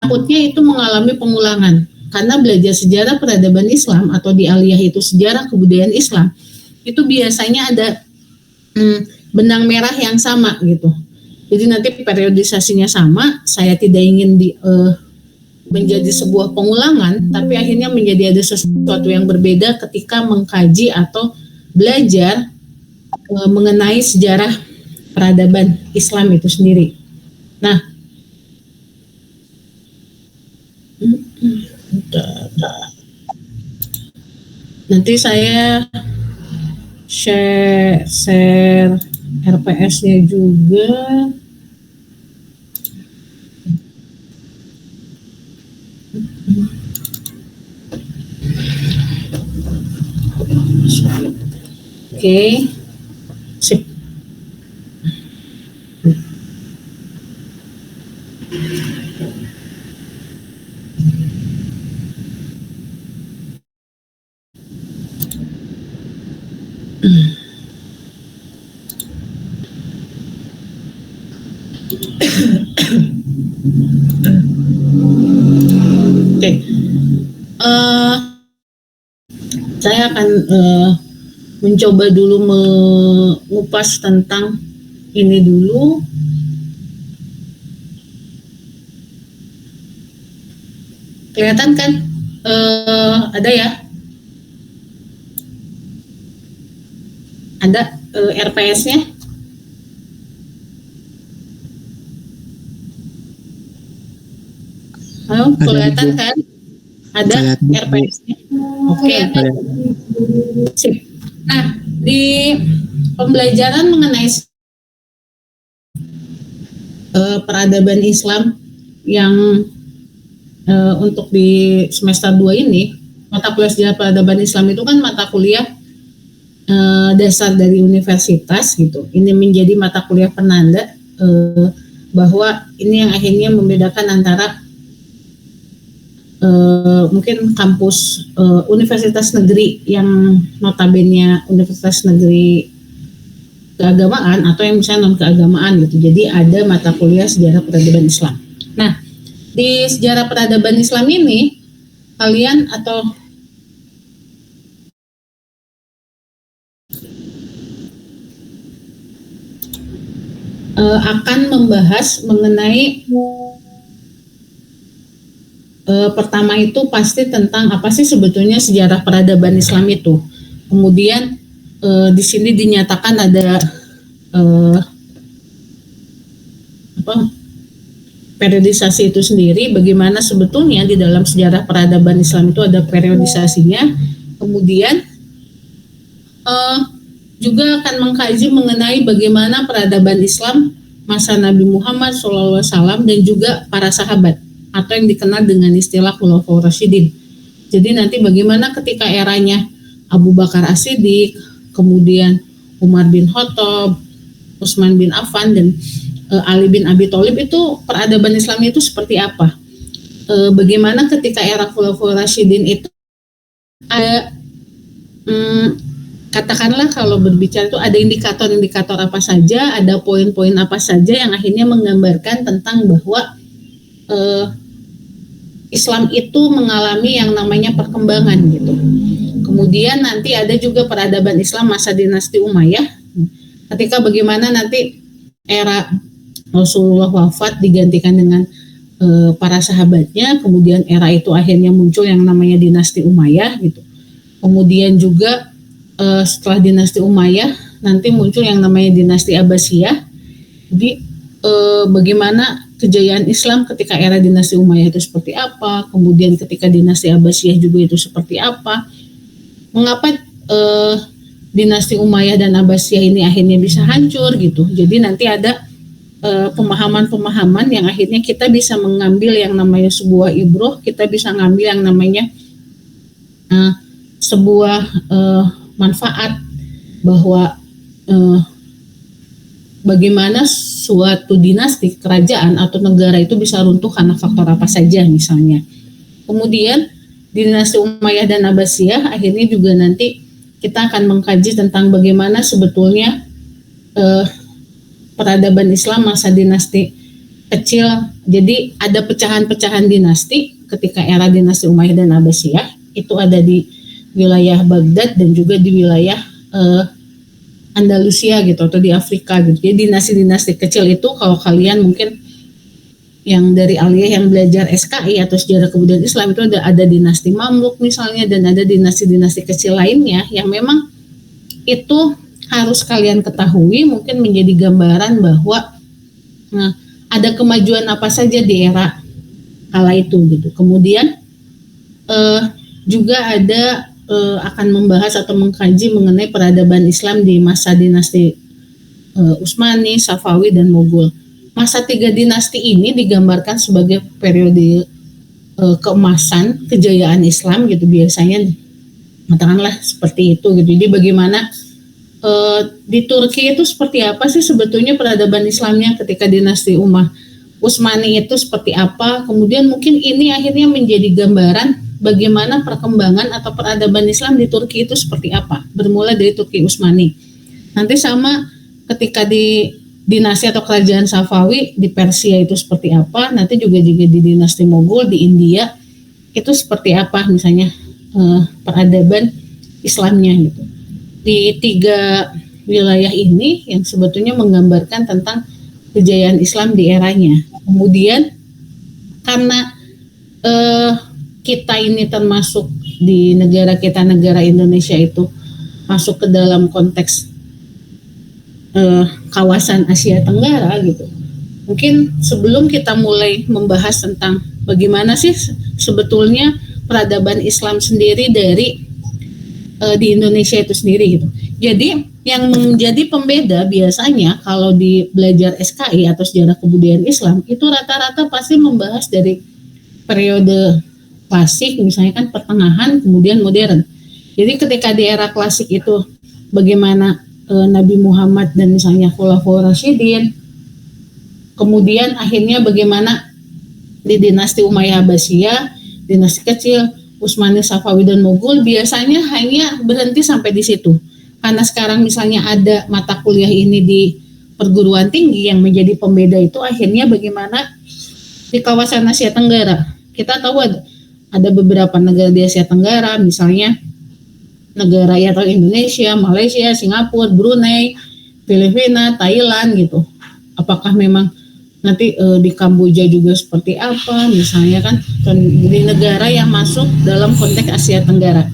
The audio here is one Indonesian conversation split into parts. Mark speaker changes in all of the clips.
Speaker 1: takutnya itu mengalami pengulangan karena belajar sejarah peradaban Islam atau di aliyah itu sejarah kebudayaan Islam itu biasanya ada benang merah yang sama gitu. Jadi nanti periodisasinya sama, saya tidak ingin menjadi sebuah pengulangan, tapi akhirnya menjadi ada sesuatu yang berbeda ketika mengkaji atau belajar mengenai sejarah peradaban Islam itu sendiri. Nah, nanti saya share RPS-nya juga. Oke, sip. Oke, saya akan mencoba dulu mengupas tentang ini dulu. Kelihatan kan? Ada ya? Ada RPS-nya? Halo, kelihatan kan? Ada RPS-nya. Oke. Sip. Nah, di pembelajaran mengenai peradaban Islam yang untuk di semester 2 ini, mata kuliah sejarah peradaban Islam itu kan mata kuliah dasar dari universitas gitu. Ini menjadi mata kuliah penanda bahwa ini yang akhirnya membedakan antara mungkin kampus universitas negeri yang notabene universitas negeri keagamaan atau yang misalnya non keagamaan gitu. Jadi ada mata kuliah sejarah peradaban Islam. Nah, di sejarah peradaban Islam ini kalian atau akan membahas mengenai pertama itu pasti tentang apa sih sebetulnya sejarah peradaban Islam itu. Kemudian di sini dinyatakan ada periodisasi itu sendiri, bagaimana sebetulnya di dalam sejarah peradaban Islam itu ada periodisasinya. Kemudian juga akan mengkaji mengenai bagaimana peradaban Islam masa Nabi Muhammad SAW dan juga para sahabat atau yang dikenal dengan istilah Khulafaur Rasyidin. Jadi nanti bagaimana ketika eranya Abu Bakar As-Siddiq, kemudian Umar bin Khattab, Utsman bin Affan dan Ali bin Abi Thalib itu peradaban Islam itu seperti apa? Bagaimana ketika era Khulafaur Rasyidin itu ada katakanlah kalau berbicara itu ada indikator-indikator apa saja, ada poin-poin apa saja yang akhirnya menggambarkan tentang bahwa Islam itu mengalami yang namanya perkembangan gitu. Kemudian nanti ada juga peradaban Islam masa dinasti Umayyah, ketika bagaimana nanti era Rasulullah wafat digantikan dengan para sahabatnya, kemudian era itu akhirnya muncul yang namanya dinasti Umayyah gitu. Kemudian juga setelah dinasti Umayyah nanti muncul yang namanya dinasti Abbasiyah. Jadi bagaimana kejayaan Islam ketika era dinasti Umayyah itu seperti apa, kemudian ketika dinasti Abbasiyah juga itu seperti apa, mengapa dinasti Umayyah dan Abbasiyah ini akhirnya bisa hancur gitu. Jadi nanti ada pemahaman-pemahaman yang akhirnya kita bisa mengambil yang namanya sebuah ibroh, kita bisa ngambil yang namanya sebuah manfaat bahwa bagaimana suatu dinasti, kerajaan atau negara itu bisa runtuh karena faktor apa saja misalnya. Kemudian dinasti Umayyah dan Abbasiyah akhirnya juga nanti kita akan mengkaji tentang bagaimana sebetulnya peradaban Islam masa dinasti kecil. Jadi ada pecahan-pecahan dinasti ketika era dinasti Umayyah dan Abbasiyah, itu ada di wilayah Baghdad dan juga di wilayah Andalusia gitu, atau di Afrika gitu. Jadi dinasti-dinasti kecil itu, kalau kalian mungkin yang dari Aliyah yang belajar SKI atau sejarah kebudayaan Islam, itu ada dinasti Mamluk misalnya, dan ada dinasti-dinasti kecil lainnya yang memang itu harus kalian ketahui, mungkin menjadi gambaran bahwa ada kemajuan apa saja di era kala itu gitu. Kemudian juga ada akan membahas atau mengkaji mengenai peradaban Islam di masa dinasti Utsmani, Safawi, dan Mughal. Masa tiga dinasti ini digambarkan sebagai periode keemasan kejayaan Islam gitu, biasanya katakanlah seperti itu gitu. Jadi bagaimana di Turki itu seperti apa sih sebetulnya peradaban Islamnya ketika dinasti Utsmani itu seperti apa, kemudian mungkin ini akhirnya menjadi gambaran bagaimana perkembangan atau peradaban Islam di Turki itu seperti apa, bermula dari Turki Utsmani. Nanti sama ketika di dinasti atau kerajaan Safawi di Persia itu seperti apa, nanti juga di dinasti Mughal di India itu seperti apa misalnya peradaban Islamnya gitu. Di tiga wilayah ini yang sebetulnya menggambarkan tentang kejayaan Islam di eranya. Kemudian karena kita ini termasuk di negara kita, negara Indonesia itu masuk ke dalam konteks kawasan Asia Tenggara gitu. Mungkin sebelum kita mulai membahas tentang bagaimana sih sebetulnya peradaban Islam sendiri dari di Indonesia itu sendiri gitu. Jadi yang menjadi pembeda biasanya kalau di belajar SKI atau sejarah kebudayaan Islam itu rata-rata pasti membahas dari periode klasik, misalnya kan pertengahan, kemudian modern. Jadi ketika di era klasik itu bagaimana Nabi Muhammad dan misalnya Khulafaur Rasyidin, kemudian akhirnya bagaimana di dinasti Umayyah Abbasiyah, dinasti kecil, Utsmani, Safawi, dan Mughal, biasanya hanya berhenti sampai di situ. Karena sekarang misalnya ada mata kuliah ini di perguruan tinggi, yang menjadi pembeda itu akhirnya bagaimana di kawasan Asia Tenggara. Kita tahu ada beberapa negara di Asia Tenggara, misalnya negara ya atau Indonesia, Malaysia, Singapura, Brunei, Filipina, Thailand gitu. Apakah memang nanti di Kamboja juga seperti apa misalnya kan, di negara yang masuk dalam konteks Asia Tenggara.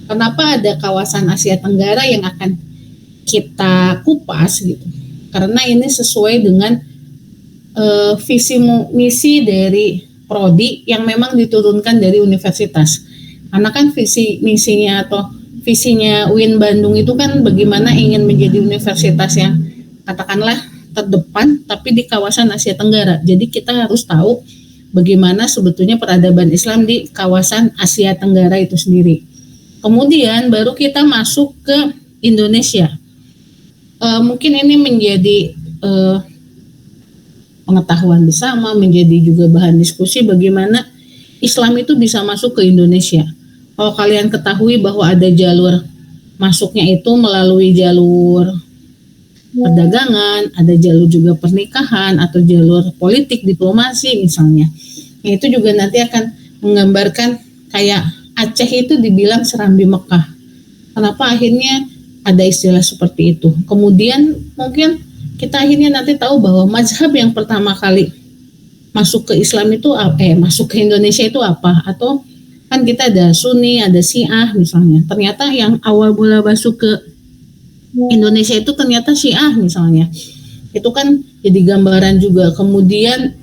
Speaker 1: Kenapa ada kawasan Asia Tenggara yang akan kita kupas gitu? Karena ini sesuai dengan visi misi dari prodi yang memang diturunkan dari universitas. Karena kan visi misinya atau visinya UIN Bandung itu kan bagaimana ingin menjadi universitas yang katakanlah terdepan tapi di kawasan Asia Tenggara. Jadi kita harus tahu bagaimana sebetulnya peradaban Islam di kawasan Asia Tenggara itu sendiri. Kemudian baru kita masuk ke Indonesia. Mungkin ini menjadi pengetahuan bersama, menjadi juga bahan diskusi bagaimana Islam itu bisa masuk ke Indonesia. Kalau kalian ketahui bahwa ada jalur masuknya itu melalui jalur perdagangan, ada jalur juga pernikahan atau jalur politik diplomasi misalnya. Nah, itu juga nanti akan menggambarkan kayak Aceh itu dibilang Serambi Mekah. Kenapa akhirnya ada istilah seperti itu? Kemudian mungkin kita akhirnya nanti tahu bahwa mazhab yang pertama kali masuk ke Islam itu masuk ke Indonesia itu apa? Atau kan kita ada Sunni, ada Syiah misalnya. Ternyata yang awal mula masuk ke Indonesia itu ternyata Syiah misalnya. Itu kan jadi gambaran juga. Kemudian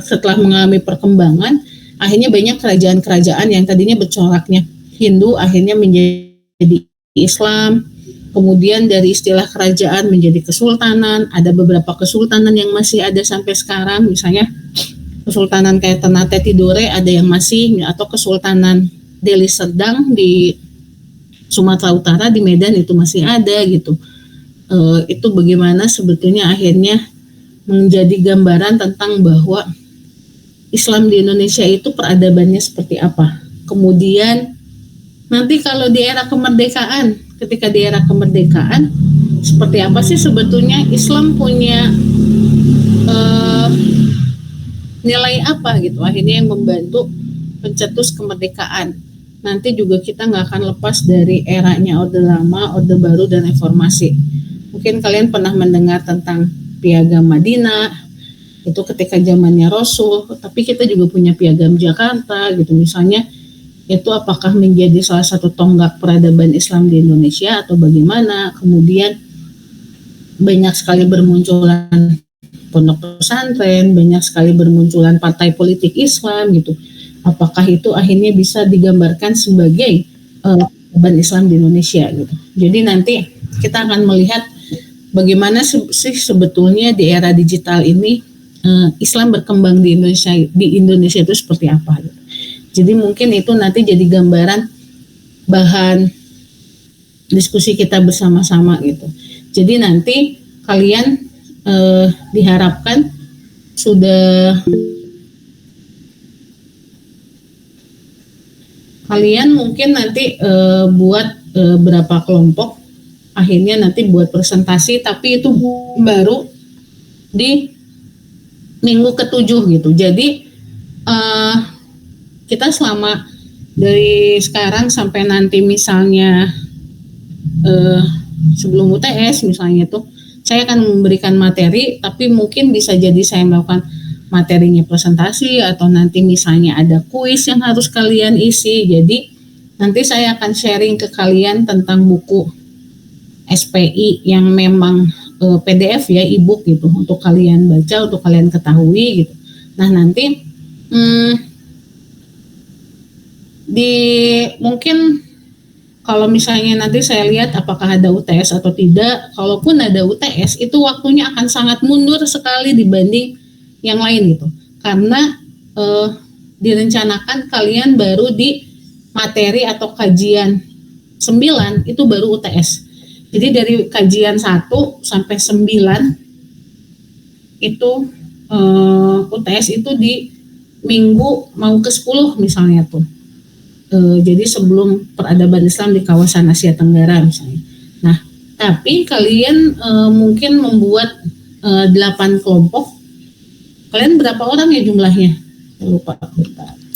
Speaker 1: setelah mengalami perkembangan, akhirnya banyak kerajaan-kerajaan yang tadinya bercoraknya Hindu akhirnya menjadi Islam. Kemudian dari istilah kerajaan menjadi kesultanan. Ada beberapa kesultanan yang masih ada sampai sekarang, misalnya Kesultanan kayak Ternate Tidore ada yang masih, atau Kesultanan Deli Serdang di Sumatera Utara di Medan itu masih ada gitu. Itu bagaimana sebetulnya akhirnya menjadi gambaran tentang bahwa Islam di Indonesia itu peradabannya seperti apa. Kemudian nanti kalau di era kemerdekaan, ketika di era kemerdekaan seperti apa sih sebetulnya Islam punya nilai apa gitu, akhirnya yang membantu pencetus kemerdekaan. Nanti juga kita nggak akan lepas dari eranya Orde Lama, Orde Baru, dan Reformasi. Mungkin kalian pernah mendengar tentang Piagam Madinah, itu ketika zamannya Rasul, tapi kita juga punya Piagam Jakarta gitu misalnya, itu apakah menjadi salah satu tonggak peradaban Islam di Indonesia atau bagaimana. Kemudian banyak sekali bermunculan pondok pesantren, banyak sekali bermunculan partai politik Islam gitu. Apakah itu akhirnya bisa digambarkan sebagai peradaban Islam di Indonesia gitu. Jadi nanti kita akan melihat bagaimana sih sebetulnya di era digital ini Islam berkembang di Indonesia itu seperti apa gitu. Jadi mungkin itu nanti jadi gambaran bahan diskusi kita bersama-sama gitu. Jadi nanti kalian diharapkan sudah kalian mungkin nanti buat berapa kelompok, akhirnya nanti buat presentasi, tapi itu baru di minggu ke-7 gitu. Jadi kita selama dari sekarang sampai nanti misalnya sebelum UTS misalnya tuh saya akan memberikan materi, tapi mungkin bisa jadi saya melakukan materinya presentasi atau nanti misalnya ada kuis yang harus kalian isi. Jadi nanti saya akan sharing ke kalian tentang buku SPI yang memang PDF ya, e-book gitu, untuk kalian baca, untuk kalian ketahui gitu. Nah nanti mungkin kalau misalnya nanti saya lihat apakah ada UTS atau tidak, kalaupun ada UTS itu waktunya akan sangat mundur sekali dibanding yang lain gitu. Karena direncanakan kalian baru di materi atau kajian 9 itu baru UTS. Jadi dari kajian 1 sampai 9 itu UTS itu di minggu mau ke 10 misalnya tuh. Jadi sebelum peradaban Islam di kawasan Asia Tenggara misalnya. Nah, tapi kalian mungkin membuat 8 kelompok. Kalian berapa orang ya jumlahnya? Lupa.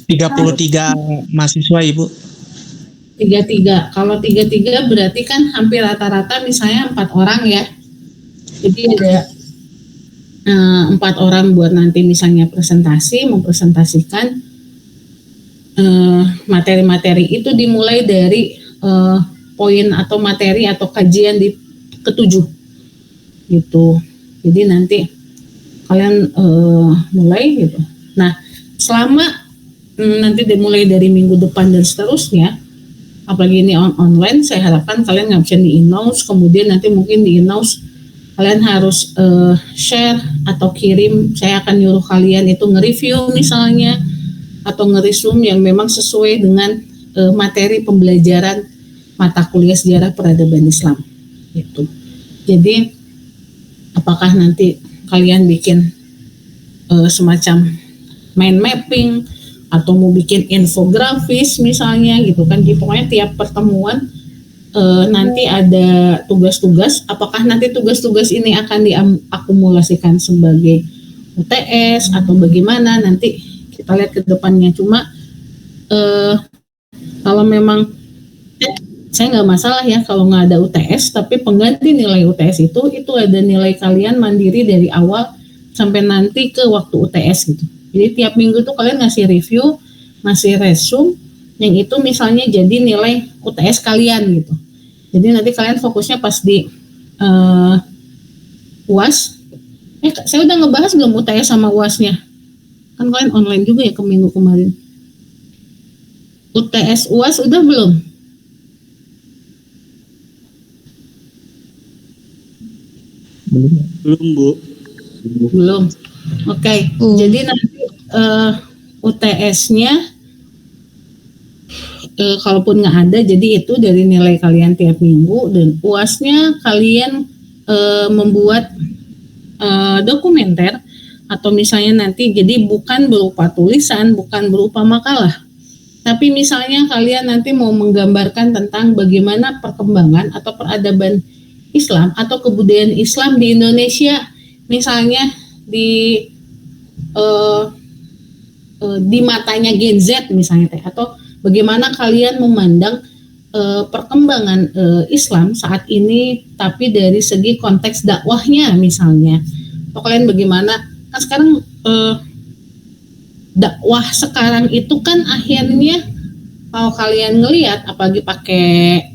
Speaker 2: 33 mahasiswa, Ibu.
Speaker 1: 33. Kalau 33 berarti kan hampir rata-rata misalnya 4 orang ya. Jadi ada 4 orang buat nanti misalnya mempresentasikan materi-materi itu dimulai dari poin atau materi atau kajian di ke-7 gitu. Jadi nanti kalian mulai gitu. Nah selama nanti dimulai dari minggu depan dan seterusnya, apalagi ini online, saya harapkan kalian nggak bisa di-announce, kemudian nanti mungkin di-announce kalian harus share atau kirim. Saya akan nyuruh kalian itu nge-review misalnya atau nge-resume yang memang sesuai dengan materi pembelajaran mata kuliah sejarah peradaban Islam gitu. Jadi apakah nanti kalian bikin semacam mind mapping atau mau bikin infografis misalnya gitu kan. Jadi pokoknya tiap pertemuan nanti ada tugas-tugas. Apakah nanti tugas-tugas ini akan diakumulasikan sebagai UTS atau bagaimana, nanti kita lihat ke depannya. Cuma kalau memang saya nggak masalah ya kalau nggak ada UTS, tapi pengganti nilai UTS itu ada nilai kalian mandiri dari awal sampai nanti ke waktu UTS gitu. Jadi tiap minggu tuh kalian ngasih review, ngasih resume, yang itu misalnya jadi nilai UTS kalian gitu. Jadi nanti kalian fokusnya pas di UAS. Saya udah ngebahas belum UTS sama UASnya? Kan kalian online juga ya ke minggu kemarin. UTS UAS udah belum?
Speaker 2: Belum, Bu.
Speaker 1: Belum. Oke. Jadi nanti UTS-nya kalaupun nggak ada, jadi itu dari nilai kalian tiap minggu, dan UAS-nya kalian membuat dokumenter atau misalnya nanti jadi bukan berupa tulisan, bukan berupa makalah, tapi misalnya kalian nanti mau menggambarkan tentang bagaimana perkembangan atau peradaban Islam atau kebudayaan Islam di Indonesia, misalnya di eh, di matanya Gen Z misalnya teh, atau bagaimana kalian memandang perkembangan Islam saat ini, tapi dari segi konteks dakwahnya misalnya, atau kalian bagaimana kan sekarang dakwah sekarang itu kan akhirnya kalau kalian ngelihat apalagi pakai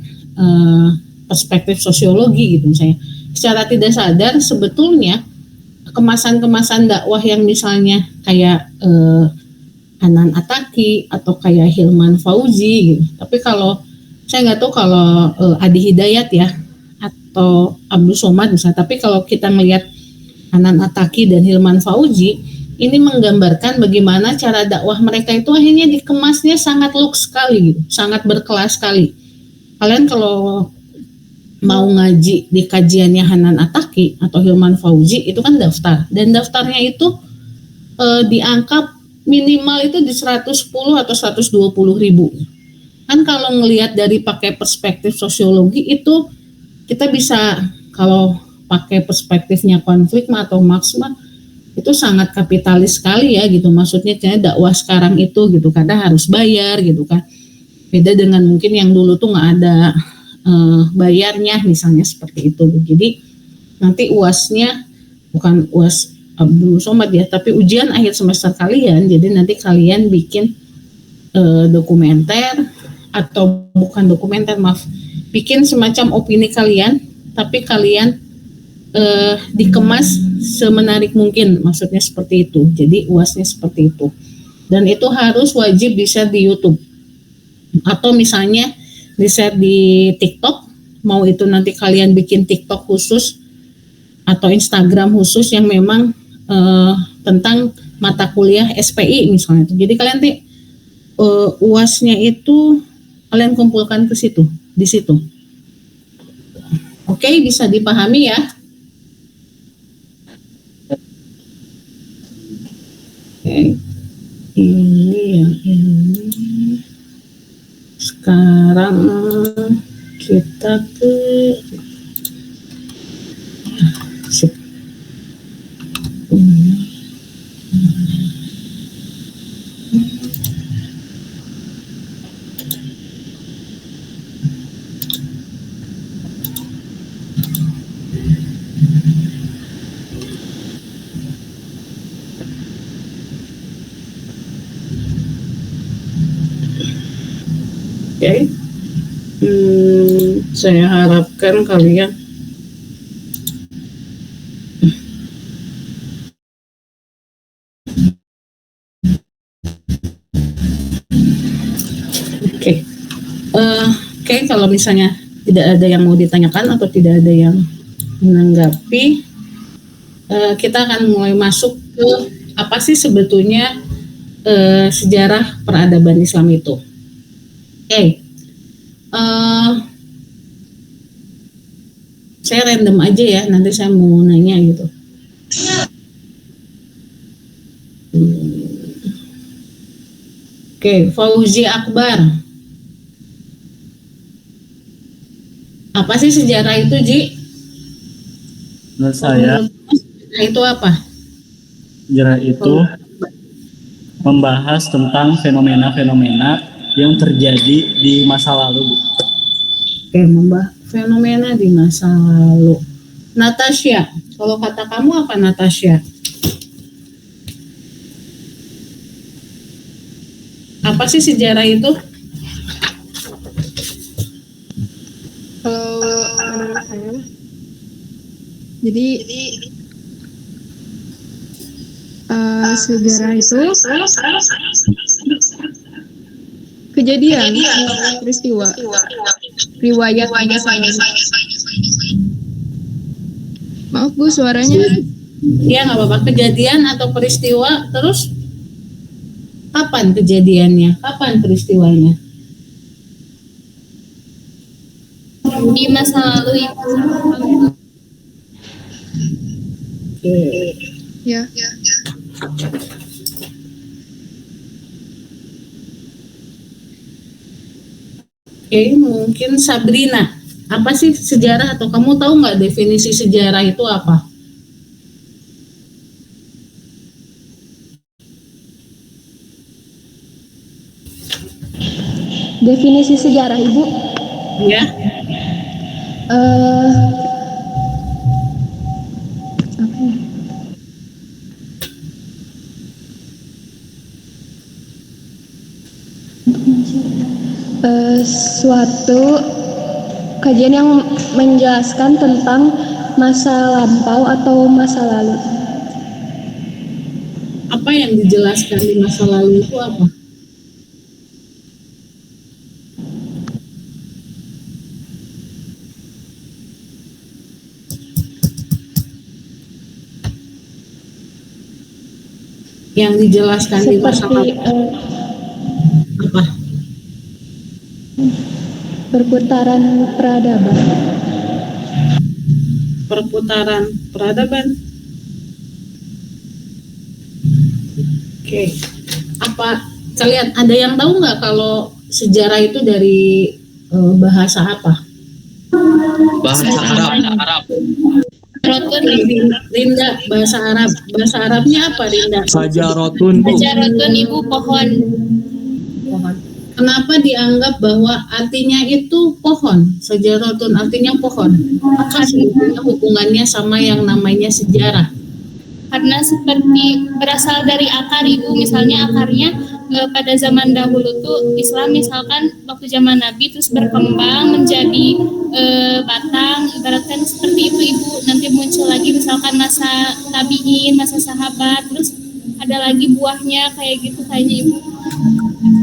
Speaker 1: perspektif sosiologi gitu misalnya, secara tidak sadar sebetulnya kemasan-kemasan dakwah yang misalnya kayak Hanan Ataki atau kayak Hilman Fauzi gitu. Tapi kalau saya nggak tahu kalau Adi Hidayat ya atau Abdul Somad misalnya, tapi kalau kita melihat Hanan Ataki dan Hilman Fauzi, ini menggambarkan bagaimana cara dakwah mereka itu akhirnya dikemasnya sangat lux sekali gitu, sangat berkelas sekali. Kalian kalau mau ngaji di kajiannya Hanan Ataki atau Hilman Fauzi itu kan daftar, dan daftarnya itu diangkat minimal itu di 110 atau 120 ribu. Kan kalau ngelihat dari pakai perspektif sosiologi itu kita bisa, kalau pakai perspektifnya konflik atau Marx itu sangat kapitalis sekali ya gitu, maksudnya kayak dakwah sekarang itu gitu karena harus bayar gitu kan, beda dengan mungkin yang dulu tuh nggak ada bayarnya misalnya seperti itu. Jadi nanti UASnya bukan UAS Abdul Somad ya, tapi ujian akhir semester kalian, jadi nanti kalian bikin dokumenter atau bukan dokumenter, maaf, bikin semacam opini kalian, tapi kalian dikemas semenarik mungkin, maksudnya seperti itu. Jadi UASnya seperti itu, dan itu harus wajib di-share di YouTube atau misalnya di-share di TikTok, mau itu nanti kalian bikin TikTok khusus atau Instagram khusus yang memang tentang mata kuliah SPI misalnya. Jadi kalian nanti UASnya itu kalian kumpulkan ke situ, di situ. Oke, bisa dipahami ya? Oke. Ini yang ini. Sekarang kita ke sip. Oke, saya harapkan kalian Oke, kalau misalnya tidak ada yang mau ditanyakan atau tidak ada yang menanggapi, kita akan mulai masuk ke apa sih sebetulnya sejarah peradaban Islam itu. Oke, saya random aja ya, nanti saya mau nanya gitu. Oke, Fauzi Akbar. Apa sih sejarah itu, Ji?
Speaker 2: Menurut saya,
Speaker 1: sejarah itu apa?
Speaker 2: sejarah itu membahas tentang fenomena-fenomena yang terjadi di masa lalu.
Speaker 1: Oke, membahas fenomena di masa lalu. Natasha, kalau kata kamu apa Natasha? Apa sih sejarah itu?
Speaker 3: Kalau menurut saya, jadi sejarah itu kejadian, peristiwa, riwayat. Maaf Bu, suaranya.
Speaker 1: Ya nggak apa-apa, kejadian atau peristiwa, terus kapan kejadiannya, kapan peristiwanya?
Speaker 3: Di masa lalu ya. Ya.
Speaker 1: Oke, mungkin Sabrina, Apa sih sejarah, atau kamu tahu nggak definisi sejarah itu apa?
Speaker 3: Definisi sejarah, Ibu.
Speaker 1: Ya,
Speaker 3: Eh, apa ya? Suatu kajian yang menjelaskan tentang masa lampau atau masa lalu.
Speaker 1: apa yang dijelaskan di masa lalu itu apa? Yang dijelaskan di masa
Speaker 3: Seperti
Speaker 1: lalu apa?
Speaker 3: perputaran peradaban.
Speaker 1: Perputaran peradaban. Oke. Apa kalian ada yang tahu nggak kalau sejarah itu dari bahasa apa?
Speaker 4: Bahasa Arab.
Speaker 3: Rotun,
Speaker 1: Rinda, bahasa Arab. Bahasa Arabnya apa, Rinda?
Speaker 2: Sajarotun, Bu.
Speaker 3: Sajarotun, Ibu, pohon.
Speaker 1: Pohon. Kenapa dianggap bahwa artinya itu pohon? Sajarotun artinya pohon. Apa sebetulnya hubungannya sama yang namanya sejarah?
Speaker 3: Karena seperti berasal dari akar, Ibu. Misalnya akarnya pada zaman dahulu tuh Islam misalkan waktu zaman Nabi terus berkembang menjadi batang, ibaratkan seperti itu, Ibu. Nanti muncul lagi misalkan masa tabiin, masa sahabat, terus ada lagi buahnya kayak gitu kayaknya, Ibu.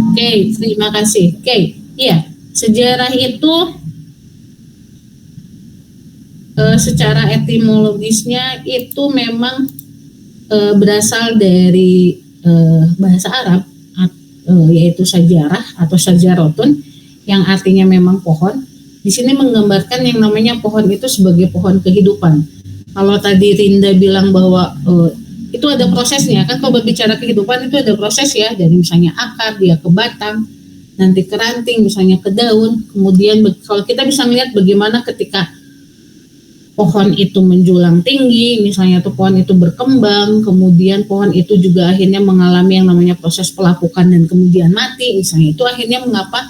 Speaker 1: Oke, terima kasih. Oke, iya. Sejarah itu secara etimologisnya itu memang berasal dari bahasa Arab, yaitu sajarah atau sajarotun, yang artinya memang pohon. Di sini menggambarkan yang namanya pohon itu sebagai pohon kehidupan. Kalau tadi Rinda bilang bahwa itu ada prosesnya, kan kalau berbicara kehidupan itu ada proses ya, dari misalnya akar, dia ke batang, nanti ke ranting, misalnya ke daun, kemudian kalau kita bisa melihat bagaimana ketika pohon itu menjulang tinggi, misalnya tuh pohon itu berkembang, kemudian pohon itu juga akhirnya mengalami yang namanya proses pelapukan dan kemudian mati, misalnya itu akhirnya mengapa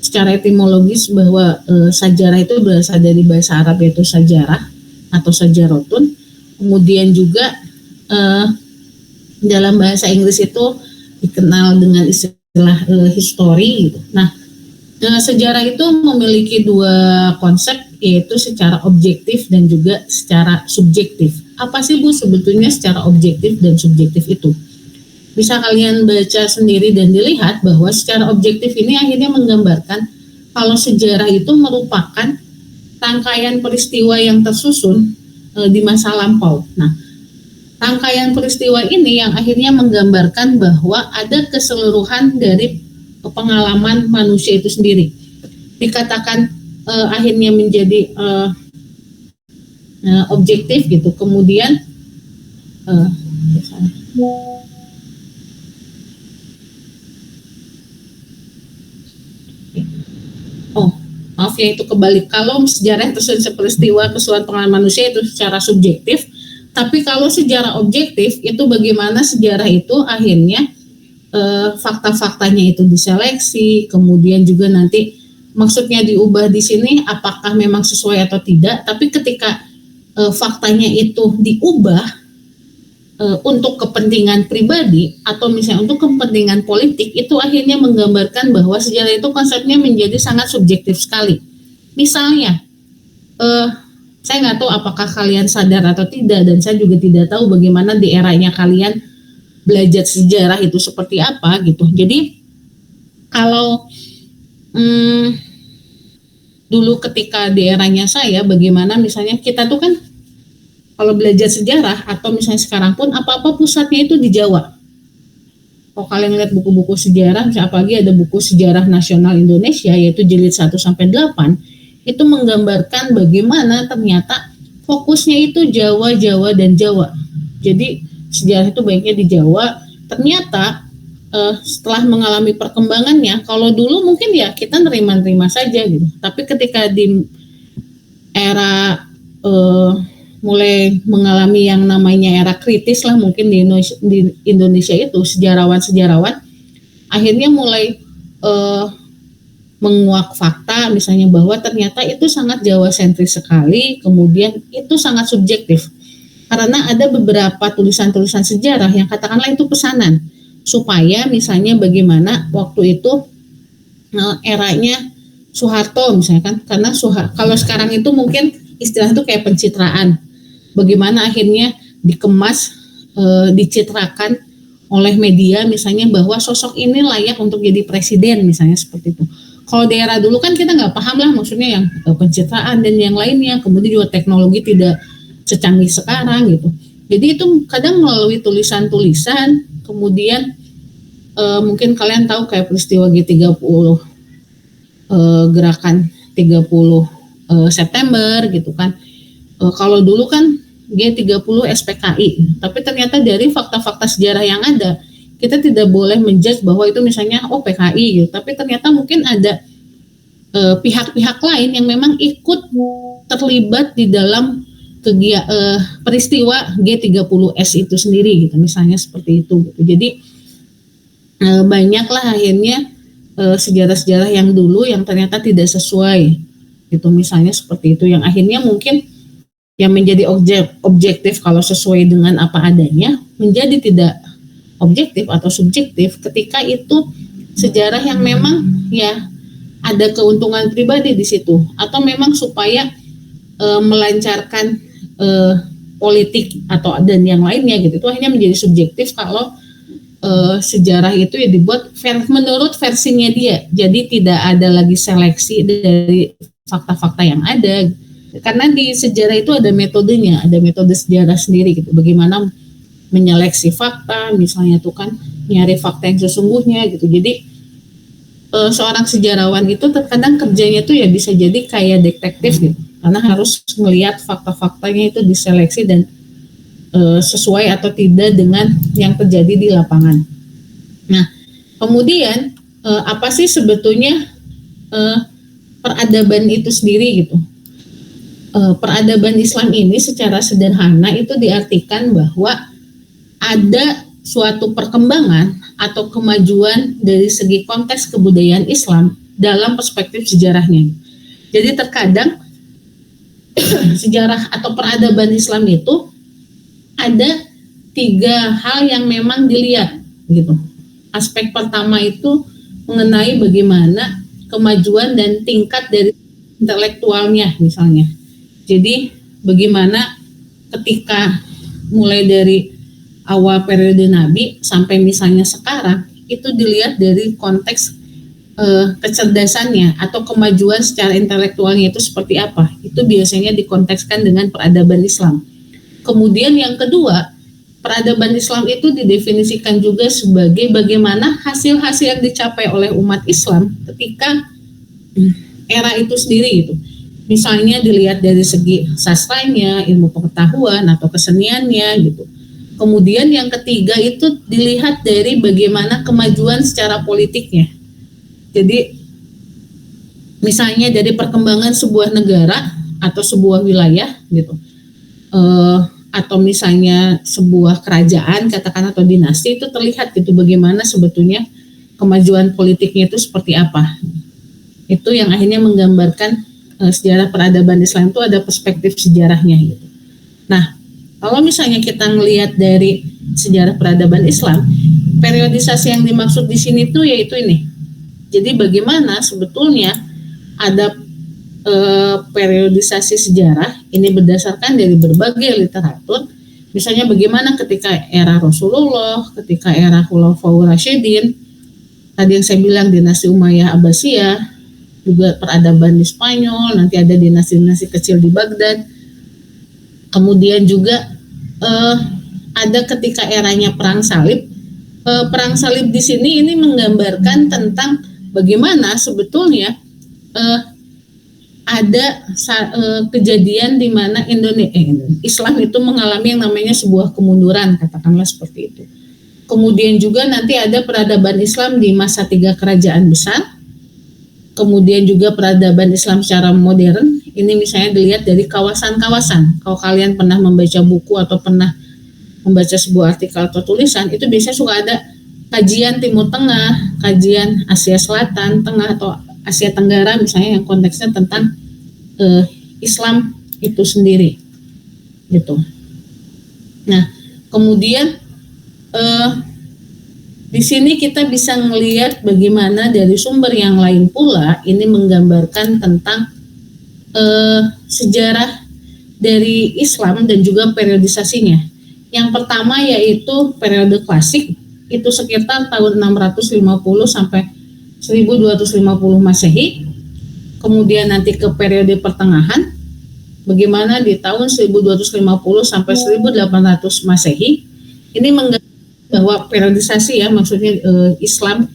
Speaker 1: secara etimologis bahwa sajarah itu berasal dari bahasa Arab yaitu sajarah atau sajarotun, kemudian juga dalam bahasa Inggris itu dikenal dengan istilah history gitu. Nah, sejarah itu memiliki dua konsep, yaitu secara objektif dan juga secara subjektif. Apa sih, Bu, sebetulnya secara objektif dan subjektif itu? Bisa kalian baca sendiri dan dilihat bahwa secara objektif ini akhirnya menggambarkan kalau sejarah itu merupakan rangkaian peristiwa yang tersusun di masa lampau. Nah, rangkaian peristiwa ini yang akhirnya menggambarkan bahwa ada keseluruhan dari pengalaman manusia itu sendiri. Dikatakan akhirnya menjadi objektif gitu. Kemudian maaf ya, itu kebalik. Kalau sejarah itu peristiwa keseluruhan pengalaman manusia itu secara subjektif, tapi kalau sejarah objektif itu bagaimana sejarah itu akhirnya fakta-faktanya itu diseleksi, kemudian juga nanti maksudnya diubah di sini apakah memang sesuai atau tidak, tapi ketika faktanya itu diubah untuk kepentingan pribadi atau misalnya untuk kepentingan politik, itu akhirnya menggambarkan bahwa sejarah itu konsepnya menjadi sangat subjektif sekali. Misalnya, saya nggak tahu apakah kalian sadar atau tidak, dan saya juga tidak tahu bagaimana di eranya kalian belajar sejarah itu seperti apa gitu. Jadi kalau dulu ketika di eranya saya, bagaimana misalnya kita tuh kan kalau belajar sejarah atau misalnya sekarang pun apa-apa pusatnya itu di Jawa. Kalau kalian lihat buku-buku sejarah, misalnya apalagi ada buku Sejarah Nasional Indonesia yaitu jilid 1 sampai 8, itu menggambarkan bagaimana ternyata fokusnya itu Jawa, Jawa dan Jawa. Jadi sejarah itu baiknya di Jawa. Ternyata setelah mengalami perkembangannya, kalau dulu mungkin ya kita nerima-nerima saja gitu. Tapi ketika era mulai mengalami yang namanya era kritis lah mungkin di Indonesia itu sejarawan-sejarawan akhirnya mulai menguak fakta misalnya bahwa ternyata itu sangat Jawa sentris sekali, kemudian itu sangat subjektif karena ada beberapa tulisan-tulisan sejarah yang katakanlah itu pesanan supaya misalnya bagaimana waktu itu eranya Soeharto misalnya kan, karena kalau sekarang itu mungkin istilah itu kayak pencitraan, bagaimana akhirnya dikemas, dicitrakan oleh media misalnya bahwa sosok ini layak untuk jadi presiden misalnya seperti itu. Kalau daerah dulu kan kita nggak paham lah maksudnya yang pencitraan dan yang lainnya, kemudian juga teknologi tidak secanggih sekarang gitu. Jadi itu kadang melalui tulisan-tulisan, kemudian mungkin kalian tahu kayak peristiwa G30, gerakan 30 September gitu kan. Kalau dulu kan G30 SPKI, tapi ternyata dari fakta-fakta sejarah yang ada, kita tidak boleh menjudge bahwa itu misalnya PKI gitu, tapi ternyata mungkin ada pihak-pihak lain yang memang ikut terlibat di dalam peristiwa G30S itu sendiri gitu, misalnya seperti itu gitu. Jadi banyaklah akhirnya sejarah-sejarah yang dulu yang ternyata tidak sesuai gitu, misalnya seperti itu, yang akhirnya mungkin yang menjadi objektif kalau sesuai dengan apa adanya menjadi tidak objektif atau subjektif ketika itu sejarah yang memang ya ada keuntungan pribadi di situ atau memang supaya melancarkan politik atau dan yang lainnya gitu, itu akhirnya menjadi subjektif kalau sejarah itu ya dibuat menurut versinya dia, jadi tidak ada lagi seleksi dari fakta-fakta yang ada, karena di sejarah itu ada metodenya, ada metode sejarah sendiri gitu, bagaimana menyeleksi fakta misalnya tuh kan, nyari fakta yang sesungguhnya gitu. Jadi seorang sejarawan itu terkadang kerjanya tuh ya bisa jadi kayak detektif gitu, karena harus melihat fakta-faktanya itu diseleksi dan sesuai atau tidak dengan yang terjadi di lapangan. Nah, kemudian apa sih sebetulnya peradaban itu sendiri gitu? Peradaban Islam ini secara sederhana itu diartikan bahwa ada suatu perkembangan atau kemajuan dari segi konteks kebudayaan Islam dalam perspektif sejarahnya. Jadi terkadang sejarah atau peradaban Islam itu ada 3 hal yang memang dilihat gitu. Aspek pertama itu mengenai bagaimana kemajuan dan tingkat dari intelektualnya misalnya. Jadi bagaimana ketika mulai dari awal periode Nabi sampai misalnya sekarang itu dilihat dari konteks kecerdasannya atau kemajuan secara intelektualnya itu seperti apa. Itu biasanya dikontekskan dengan peradaban Islam. Kemudian yang kedua, peradaban Islam itu didefinisikan juga sebagai bagaimana hasil-hasil yang dicapai oleh umat Islam ketika era itu sendiri gitu. Misalnya dilihat dari segi sastranya, ilmu pengetahuan atau keseniannya gitu. Kemudian yang ketiga itu dilihat dari bagaimana kemajuan secara politiknya. Jadi misalnya dari perkembangan sebuah negara atau sebuah wilayah gitu. Atau misalnya sebuah kerajaan katakan atau dinasti itu terlihat gitu bagaimana sebetulnya kemajuan politiknya itu seperti apa. Itu yang akhirnya menggambarkan sejarah peradaban Islam itu ada perspektif sejarahnya gitu. Nah, kalau misalnya kita melihat dari sejarah peradaban Islam, periodisasi yang dimaksud di sini tuh yaitu ini. Jadi bagaimana sebetulnya ada periodisasi sejarah ini berdasarkan dari berbagai literatur, misalnya bagaimana ketika era Rasulullah, ketika era Khulafaur Rasyidin, tadi yang saya bilang dinasti Umayyah Abbasiyah, juga peradaban di Spanyol, nanti ada dinasti-dinasti kecil di Baghdad, kemudian juga ada ketika eranya perang salib. Perang salib di sini ini menggambarkan tentang bagaimana sebetulnya ada kejadian di mana Islam itu mengalami yang namanya sebuah kemunduran, katakanlah seperti itu. Kemudian juga nanti ada peradaban Islam di masa 3 kerajaan besar. kemudian juga peradaban Islam secara modern, ini misalnya dilihat dari kawasan-kawasan. Kalau kalian pernah membaca buku atau pernah membaca sebuah artikel atau tulisan, itu biasanya suka ada kajian Timur Tengah, kajian Asia Selatan, Tengah atau Asia Tenggara misalnya yang konteksnya tentang Islam itu sendiri, gitu. Nah, kemudian di sini kita bisa melihat bagaimana dari sumber yang lain pula ini menggambarkan tentang sejarah dari Islam dan juga periodisasinya. Yang pertama yaitu periode klasik, itu sekitar tahun 650 sampai 1250 Masehi. Kemudian nanti ke periode pertengahan, bagaimana di tahun 1250 sampai 1800 Masehi. Ini menggambarkan bahwa periodisasi ya, maksudnya Islam,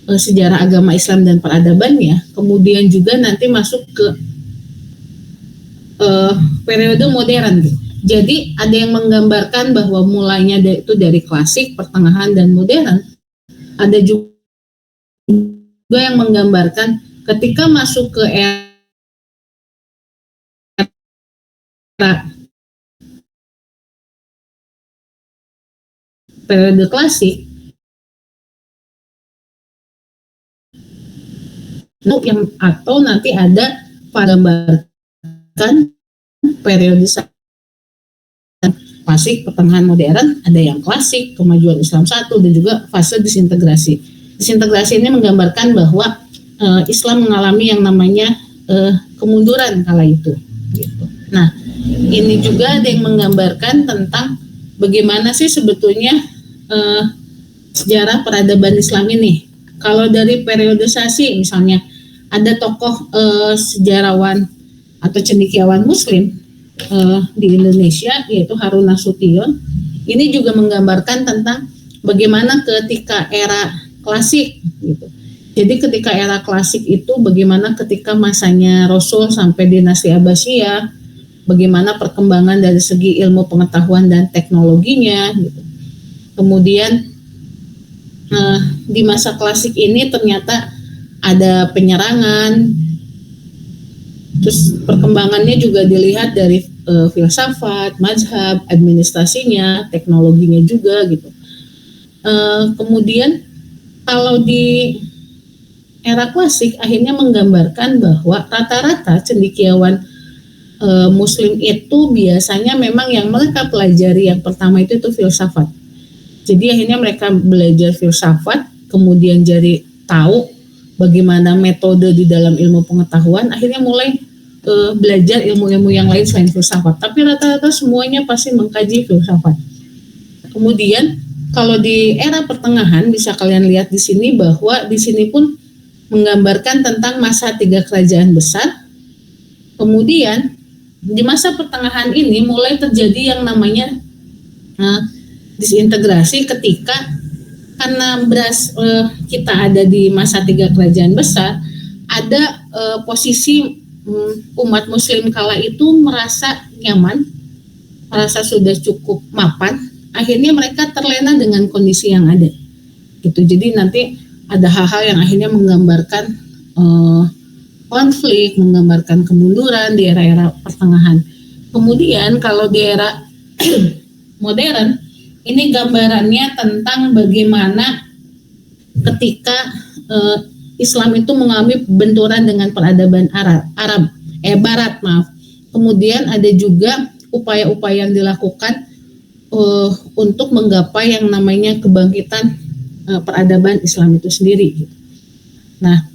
Speaker 1: sejarah agama Islam dan peradabannya. Kemudian juga nanti masuk ke periode modern gitu. Jadi ada yang menggambarkan bahwa mulainya itu dari klasik, pertengahan, dan modern. Ada juga yang menggambarkan ketika masuk ke era periode klasik, yang atau nanti ada menggambarkan periodisasi klasik, pertengahan, modern, ada yang klasik, kemajuan Islam satu, dan juga fase disintegrasi. Disintegrasi ini menggambarkan bahwa Islam mengalami yang namanya kemunduran kala itu. Gitu. Nah, ini juga ada yang menggambarkan tentang bagaimana sih sebetulnya sejarah peradaban Islam ini. Kalau dari periodisasi misalnya ada tokoh sejarawan atau cendekiawan Muslim di Indonesia yaitu Harun Nasution. Ini juga menggambarkan tentang bagaimana ketika era klasik gitu. Jadi ketika era klasik itu bagaimana ketika masanya Rasul sampai dinasti Abbasiyah, bagaimana perkembangan dari segi ilmu pengetahuan dan teknologinya gitu. Kemudian di masa klasik ini ternyata ada penyerangan. Terus perkembangannya juga dilihat dari filsafat, mazhab, administrasinya, teknologinya juga gitu. Kemudian kalau di era klasik akhirnya menggambarkan bahwa rata-rata cendekiawan Muslim itu biasanya memang yang mereka pelajari yang pertama itu filsafat. Jadi akhirnya mereka belajar filsafat, kemudian jadi tahu bagaimana metode di dalam ilmu pengetahuan, akhirnya mulai belajar ilmu-ilmu yang lain selain filsafat. Tapi rata-rata semuanya pasti mengkaji filsafat. Kemudian kalau di era pertengahan bisa kalian lihat di sini bahwa di sini pun menggambarkan tentang masa 3 kerajaan besar. Kemudian di masa pertengahan ini mulai terjadi yang namanya disintegrasi ketika karena kita ada di masa 3 kerajaan besar, ada posisi umat Muslim kala itu merasa nyaman, merasa sudah cukup mapan, akhirnya mereka terlena dengan kondisi yang ada. Gitu. Jadi nanti ada hal-hal yang akhirnya menggambarkan konflik, menggambarkan kemunduran di era-era pertengahan. Kemudian kalau di era modern, ini gambarannya tentang bagaimana ketika Islam itu mengalami benturan dengan peradaban Barat. Kemudian ada juga upaya-upaya yang dilakukan untuk menggapai yang namanya kebangkitan peradaban Islam itu sendiri. Nah,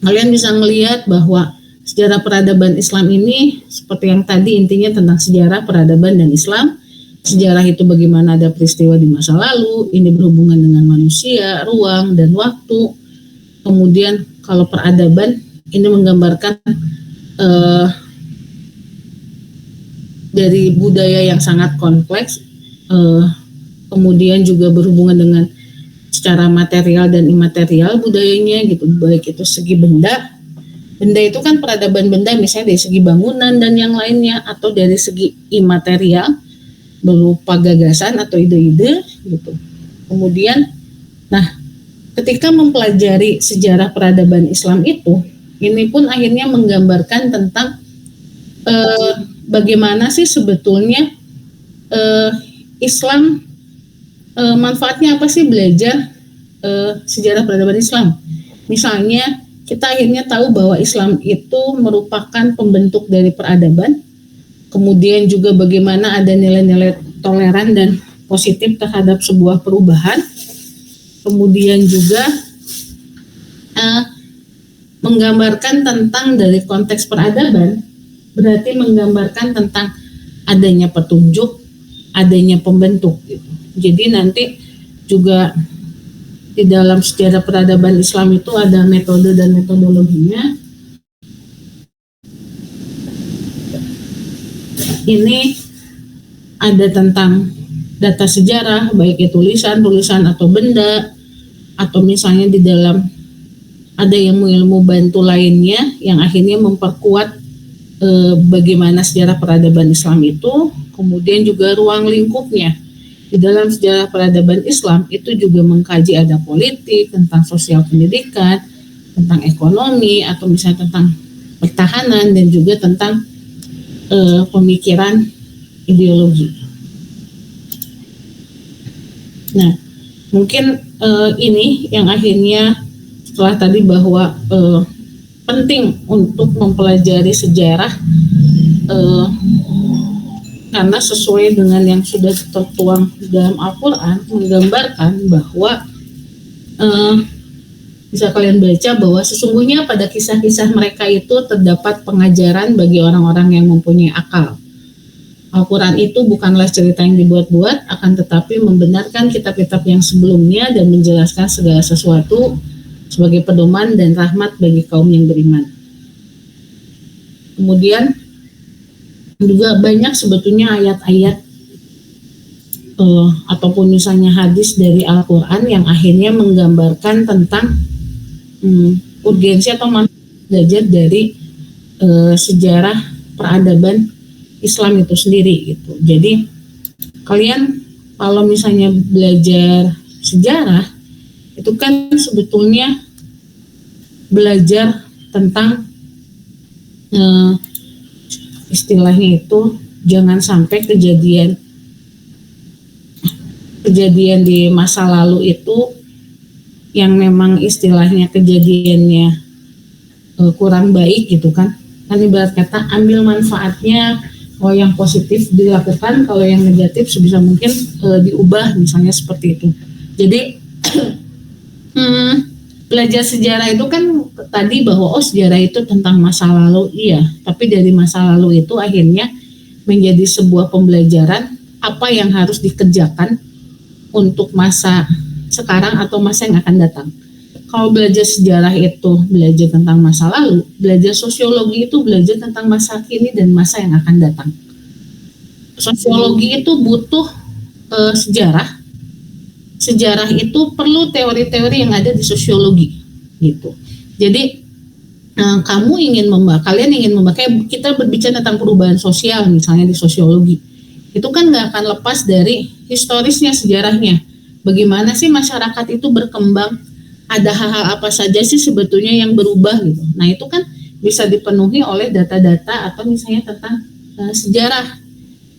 Speaker 1: kalian bisa melihat bahwa sejarah peradaban Islam ini seperti yang tadi intinya tentang sejarah peradaban dan Islam. Sejarah itu bagaimana ada peristiwa di masa lalu, ini berhubungan dengan manusia, ruang, dan waktu. Kemudian kalau peradaban ini menggambarkan dari budaya yang sangat kompleks, kemudian juga berhubungan dengan secara material dan imaterial budayanya gitu, baik itu segi benda itu kan peradaban benda misalnya dari segi bangunan dan yang lainnya, atau dari segi imaterial berupa gagasan atau ide-ide gitu. Kemudian, nah ketika mempelajari sejarah peradaban Islam itu, Ini pun akhirnya menggambarkan tentang bagaimana sih sebetulnya Islam, manfaatnya apa sih belajar sejarah peradaban Islam. Misalnya kita akhirnya tahu bahwa Islam itu merupakan pembentuk dari peradaban, kemudian juga bagaimana ada nilai-nilai toleran dan positif terhadap sebuah perubahan, kemudian juga menggambarkan tentang dari konteks peradaban, berarti menggambarkan tentang adanya petunjuk, adanya pembentuk gitu. Jadi nanti juga di dalam sejarah peradaban Islam itu ada metode dan metodologinya. Ini ada tentang data sejarah, baik itu tulisan atau benda, atau misalnya di dalam ada ilmu bantu lainnya yang akhirnya memperkuat bagaimana sejarah peradaban Islam itu. Kemudian juga ruang lingkupnya. Di dalam sejarah peradaban Islam itu juga mengkaji ada politik, tentang sosial pendidikan, tentang ekonomi, atau misalnya tentang pertahanan, dan juga tentang pemikiran ideologi. Nah, mungkin ini yang akhirnya setelah tadi bahwa penting untuk mempelajari sejarah karena sesuai dengan yang sudah tertuang dalam Al-Quran, menggambarkan bahwa bisa kalian baca bahwa sesungguhnya pada kisah-kisah mereka itu terdapat pengajaran bagi orang-orang yang mempunyai akal. Al-Quran itu bukanlah cerita yang dibuat-buat, akan tetapi membenarkan kitab-kitab yang sebelumnya dan menjelaskan segala sesuatu sebagai pedoman dan rahmat bagi kaum yang beriman. Kemudian juga banyak sebetulnya ayat-ayat ataupun misalnya hadis dari Al-Quran yang akhirnya menggambarkan tentang urgensi atau manfaat belajar dari sejarah peradaban Islam itu sendiri gitu. Jadi kalian kalau misalnya belajar sejarah itu kan sebetulnya belajar tentang istilahnya itu jangan sampai kejadian di masa lalu itu yang memang istilahnya kejadiannya kurang baik gitu kan. Kan ibarat kata ambil manfaatnya, kalau yang positif dilakukan, kalau yang negatif sebisa mungkin diubah, misalnya seperti itu. Jadi belajar sejarah itu kan tadi bahwa sejarah itu tentang masa lalu, iya, tapi dari masa lalu itu akhirnya menjadi sebuah pembelajaran apa yang harus dikerjakan untuk masa sekarang atau masa yang akan datang. Kalau belajar sejarah itu belajar tentang masa lalu, belajar sosiologi itu belajar tentang masa kini dan masa yang akan datang. Sosiologi itu butuh sejarah. Sejarah itu perlu teori-teori yang ada di sosiologi gitu. Jadi kalian ingin membahas, kita berbicara tentang perubahan sosial misalnya di sosiologi, itu kan nggak akan lepas dari historisnya, sejarahnya. Bagaimana sih masyarakat itu berkembang, ada hal-hal apa saja sih sebetulnya yang berubah gitu. Nah itu kan bisa dipenuhi oleh data-data atau misalnya tentang sejarah,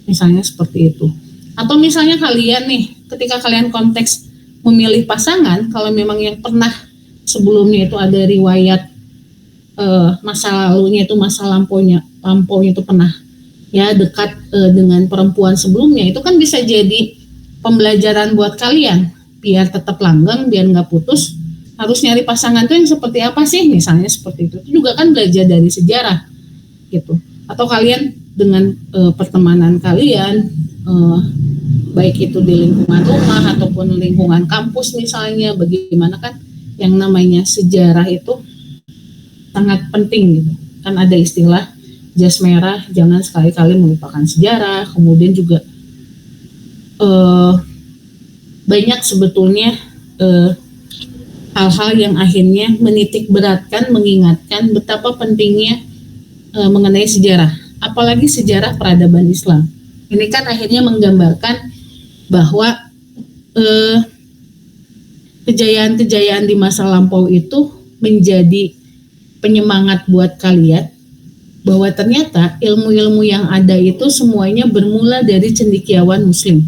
Speaker 1: misalnya seperti itu. Atau misalnya kalian nih, ketika kalian konteks memilih pasangan, kalau memang yang pernah sebelumnya itu ada riwayat masa lalunya itu, masa lampaunya itu pernah ya dekat dengan perempuan sebelumnya, itu kan bisa jadi pembelajaran buat kalian biar tetap langgeng, biar nggak putus. Harus nyari pasangan tuh yang seperti apa sih, misalnya seperti itu. Itu juga kan belajar dari sejarah gitu. Atau kalian dengan pertemanan kalian, baik itu di lingkungan rumah ataupun lingkungan kampus misalnya, bagaimana kan yang namanya sejarah itu sangat penting gitu. Kan ada istilah jas merah, jangan sekali-kali melupakan sejarah. Kemudian juga banyak sebetulnya hal-hal yang akhirnya menitik beratkan, mengingatkan betapa pentingnya mengenai sejarah, apalagi sejarah peradaban Islam. Ini kan akhirnya menggambarkan bahwa kejayaan-kejayaan di masa lampau itu menjadi penyemangat buat kalian bahwa ternyata ilmu-ilmu yang ada itu semuanya bermula dari cendekiawan muslim.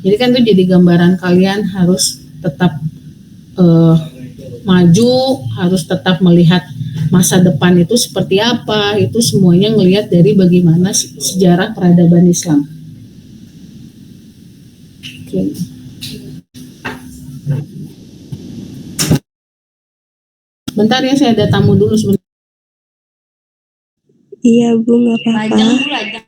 Speaker 1: Jadi kan itu jadi gambaran kalian harus tetap maju, harus tetap melihat masa depan itu seperti apa, itu semuanya ngelihat dari bagaimana sejarah peradaban Islam. Oke. Bentar ya, saya ada tamu dulu sebentar.
Speaker 5: Iya Bu, nggak apa-apa.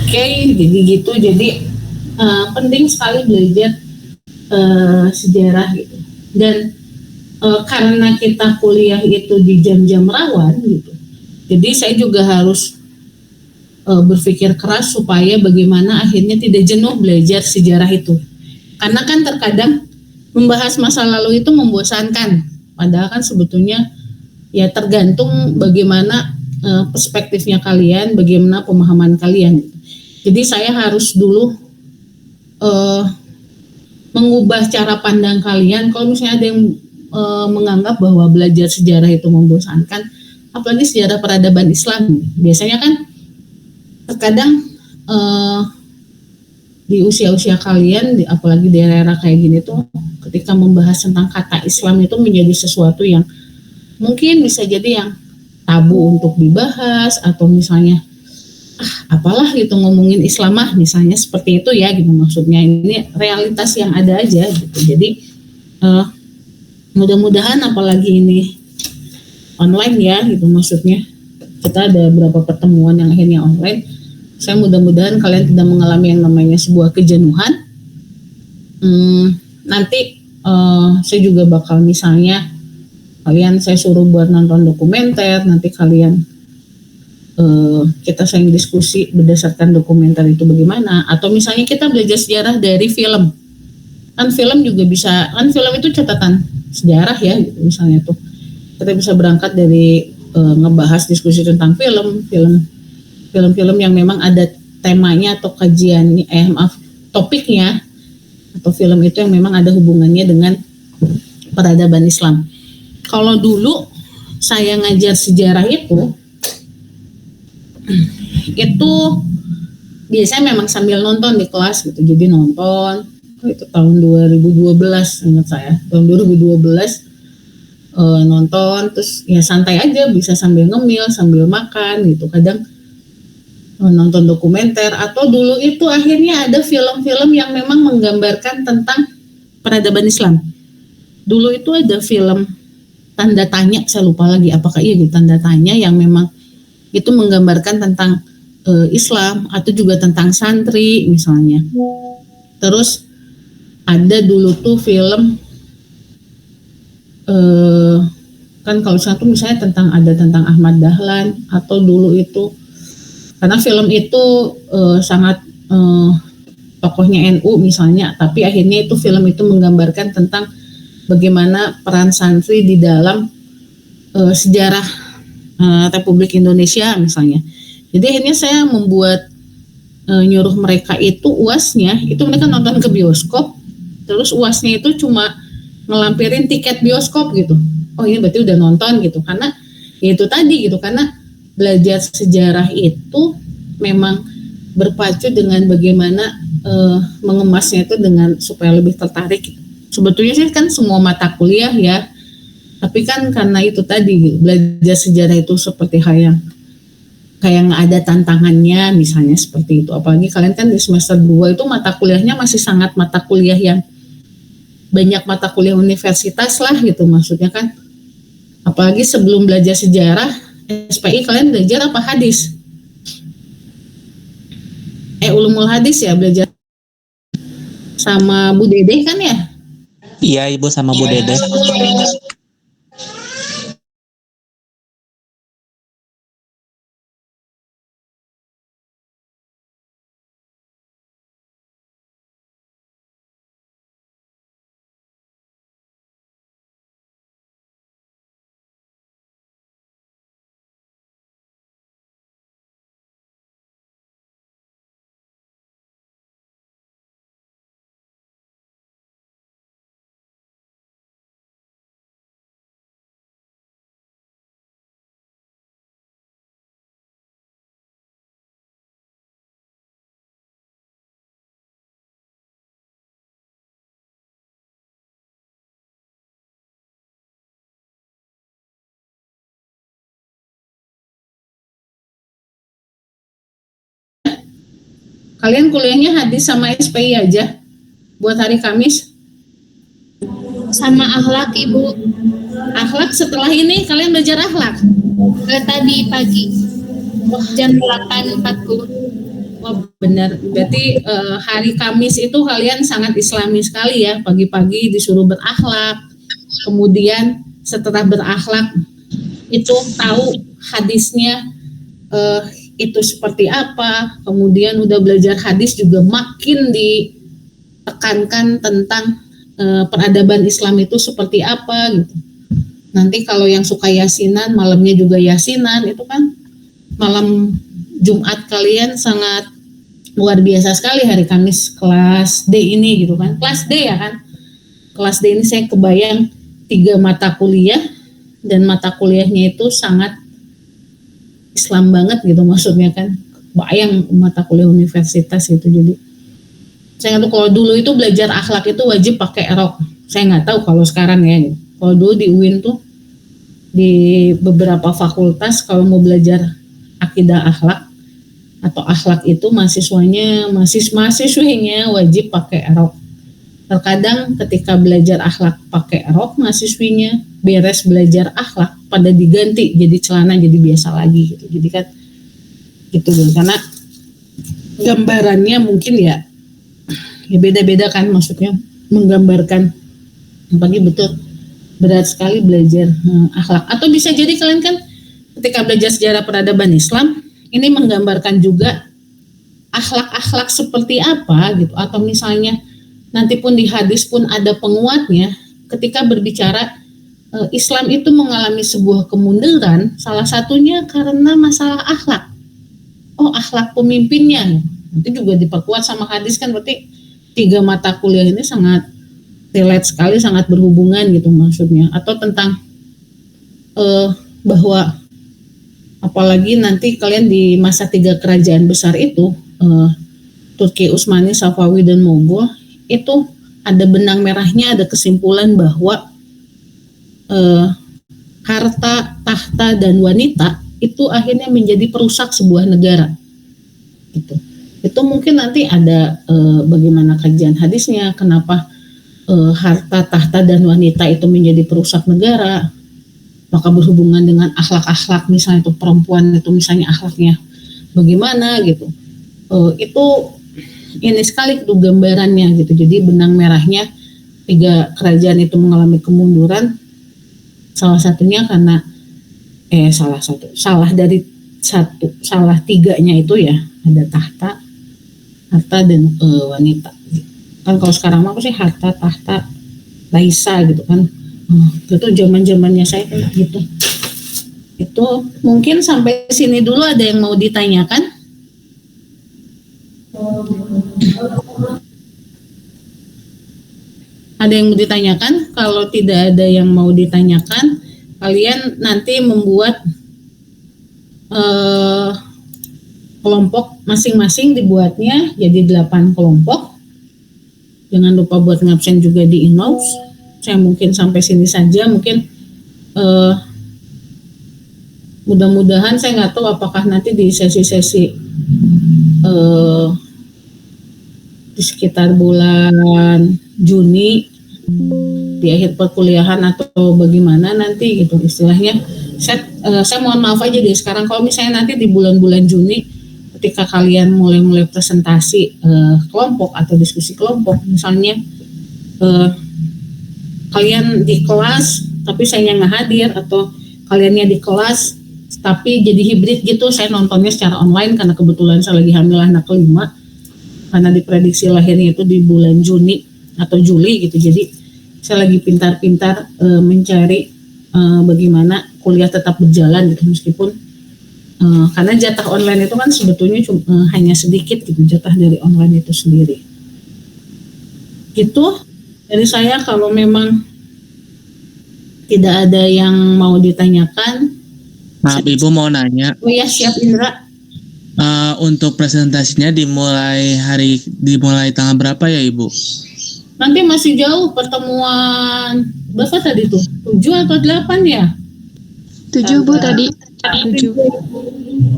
Speaker 1: Oke, jadi gitu. Jadi penting sekali belajar sejarah gitu. Dan karena kita kuliah itu di jam-jam rawan gitu. Jadi saya juga harus berpikir keras supaya bagaimana akhirnya tidak jenuh belajar sejarah itu. Karena kan terkadang membahas masa lalu itu membosankan. Padahal kan sebetulnya ya tergantung bagaimana perspektifnya kalian, bagaimana pemahaman kalian. Jadi saya harus dulu mengubah cara pandang kalian. Kalau misalnya ada yang menganggap bahwa belajar sejarah itu membosankan, apalagi sejarah peradaban Islam. Biasanya kan terkadang di usia-usia kalian, apalagi di era-era kayak gini tuh, ketika membahas tentang kata Islam itu menjadi sesuatu yang mungkin bisa jadi yang tabu untuk dibahas, atau misalnya apalah gitu ngomongin Islam misalnya seperti itu ya gitu, maksudnya ini realitas yang ada aja gitu. Jadi mudah-mudahan apalagi ini online ya gitu, maksudnya kita ada beberapa pertemuan yang akhirnya online. Saya mudah-mudahan kalian tidak mengalami yang namanya sebuah kejenuhan. Nanti saya juga bakal misalnya kalian saya suruh buat nonton dokumenter, nanti kalian kita sering diskusi berdasarkan dokumenter itu bagaimana, atau misalnya kita belajar sejarah dari film. Kan film juga bisa, kan film itu catatan sejarah ya gitu, misalnya tuh kita bisa berangkat dari ngebahas diskusi tentang film-film yang memang ada temanya atau kajiannya, topiknya, atau film itu yang memang ada hubungannya dengan peradaban Islam. Kalau dulu saya ngajar sejarah itu biasanya memang sambil nonton di kelas gitu. Jadi nonton, itu tahun 2012 ingat saya, tahun 2012 nonton, terus ya santai aja, bisa sambil ngemil, sambil makan gitu. Kadang nonton dokumenter, atau dulu itu akhirnya ada film-film yang memang menggambarkan tentang peradaban Islam. Dulu itu ada film Tanda Tanya, saya lupa lagi apakah iya gitu, Tanda Tanya, yang memang itu menggambarkan tentang Islam, atau juga tentang santri misalnya. Terus ada dulu tuh film kan kalau satu misalnya tentang Ahmad Dahlan atau dulu itu karena film itu sangat tokohnya NU misalnya, tapi akhirnya itu film itu menggambarkan tentang bagaimana peran santri di dalam sejarah Republik Indonesia misalnya. Jadi akhirnya saya membuat nyuruh mereka itu UASnya itu mereka nonton ke bioskop, terus UASnya itu cuma ngelampirin tiket bioskop gitu. Oh ini berarti udah nonton gitu, karena ya itu tadi gitu, karena belajar sejarah itu memang berpacu dengan bagaimana mengemasnya itu dengan supaya lebih tertarik gitu. Sebetulnya sih kan semua mata kuliah ya, tapi kan karena itu tadi gitu, belajar sejarah itu seperti hal yang kayak nggak ada tantangannya misalnya seperti itu. Apalagi kalian kan di semester 2 itu mata kuliahnya masih sangat mata kuliah yang banyak mata kuliah universitas lah gitu maksudnya kan. Apalagi sebelum belajar sejarah SPI kalian belajar apa hadis? Ulumul hadis ya belajar sama Bu Dede kan ya?
Speaker 6: Iya Ibu sama Bu Dede.
Speaker 1: Kalian kuliahnya hadis sama SPI aja buat hari Kamis?
Speaker 3: Sama akhlak Ibu.
Speaker 1: Akhlak setelah ini kalian belajar akhlak?
Speaker 3: Tadi pagi jam 8.40.
Speaker 1: Wah benar, berarti hari Kamis itu kalian sangat islami sekali ya, pagi-pagi disuruh berakhlak, kemudian setelah berakhlak itu tahu hadisnya itu seperti apa, kemudian udah belajar hadis juga makin ditekankan tentang peradaban Islam itu seperti apa gitu. Nanti kalau yang suka yasinan, malamnya juga yasinan, itu kan malam Jumat kalian sangat luar biasa sekali hari Kamis kelas D ini gitu kan. Kelas D ya kan. Kelas D ini saya kebayang 3 mata kuliah dan mata kuliahnya itu sangat Islam banget gitu maksudnya kan. Bayang mata kuliah universitas gitu. Jadi saya nggak tahu kalau dulu itu belajar akhlak itu wajib pakai rok. Saya nggak tahu kalau sekarang ya. Gitu. Kalau dulu di UIN tuh di beberapa fakultas kalau mau belajar akidah akhlak atau akhlak itu mahasiswinya wajib pakai rok. Terkadang ketika belajar akhlak pakai rok, mahasiswinya beres belajar akhlak pada diganti jadi celana jadi biasa lagi gitu. Jadi kan gitu loh, karena gambarannya mungkin ya beda-beda kan, maksudnya menggambarkan bagi betul berat sekali belajar akhlak. Atau bisa jadi kalian kan ketika belajar sejarah peradaban Islam ini menggambarkan juga akhlak-akhlak seperti apa gitu, atau misalnya nanti pun di hadis pun ada penguatnya ketika berbicara Islam itu mengalami sebuah kemunduran, salah satunya karena masalah akhlak. Oh, akhlak pemimpinnya itu juga diperkuat sama hadis kan, berarti 3 mata kuliah ini sangat relate sekali, sangat berhubungan gitu maksudnya. Atau tentang bahwa apalagi nanti kalian di masa 3 kerajaan besar itu Turki, Utsmani, Safawi dan Mogol itu ada benang merahnya, ada kesimpulan bahwa harta, tahta dan wanita itu akhirnya menjadi perusak sebuah negara gitu. Itu mungkin nanti ada bagaimana kajian hadisnya, kenapa harta, tahta dan wanita itu menjadi perusak negara. Maka berhubungan dengan akhlak-akhlak, misalnya itu perempuan itu misalnya akhlaknya bagaimana gitu. Itu ini sekali itu gambarannya gitu. Jadi benang merahnya 3 kerajaan itu mengalami kemunduran Salah satunya karena salah tiganya itu ya ada tahta, harta dan wanita. Kan kalau sekarang mah aku sih harta, tahta, Raisa gitu kan. Itu zaman-zamannya saya kan gitu. Itu mungkin sampai sini dulu. Ada yang mau ditanyakan? Ada yang mau ditanyakan? Kalau tidak ada yang mau ditanyakan, kalian nanti membuat kelompok masing-masing, dibuatnya jadi 8 kelompok. Jangan lupa buat ngabsen juga di inbox. Saya mungkin sampai sini saja. Mungkin mudah-mudahan, saya nggak tahu apakah nanti di sesi-sesi di sekitar bulan Juni di akhir perkuliahan atau bagaimana nanti gitu istilahnya. Saya mohon maaf aja deh sekarang, kalau misalnya nanti di bulan-bulan Juni ketika kalian mulai presentasi kelompok atau diskusi kelompok, misalnya kalian di kelas tapi saya nggak hadir, atau kaliannya di kelas tapi jadi hibrid gitu, saya nontonnya secara online karena kebetulan saya lagi hamil anak kelima, karena diprediksi lahirnya itu di bulan Juni atau Juli gitu. Jadi saya lagi pintar-pintar mencari bagaimana kuliah tetap berjalan gitu, meskipun karena jatah online itu kan sebetulnya hanya sedikit gitu, jatah dari online itu sendiri. Gitu dari saya. Kalau memang tidak ada yang mau ditanyakan.
Speaker 6: Maaf Ibu, mau nanya.
Speaker 1: Oh ya, siap Indra.
Speaker 6: Untuk presentasinya dimulai tanggal berapa ya Ibu?
Speaker 1: Nanti masih jauh pertemuan berapa tadi tuh? 7 atau 8 ya?
Speaker 5: 7 Bu tadi. 7.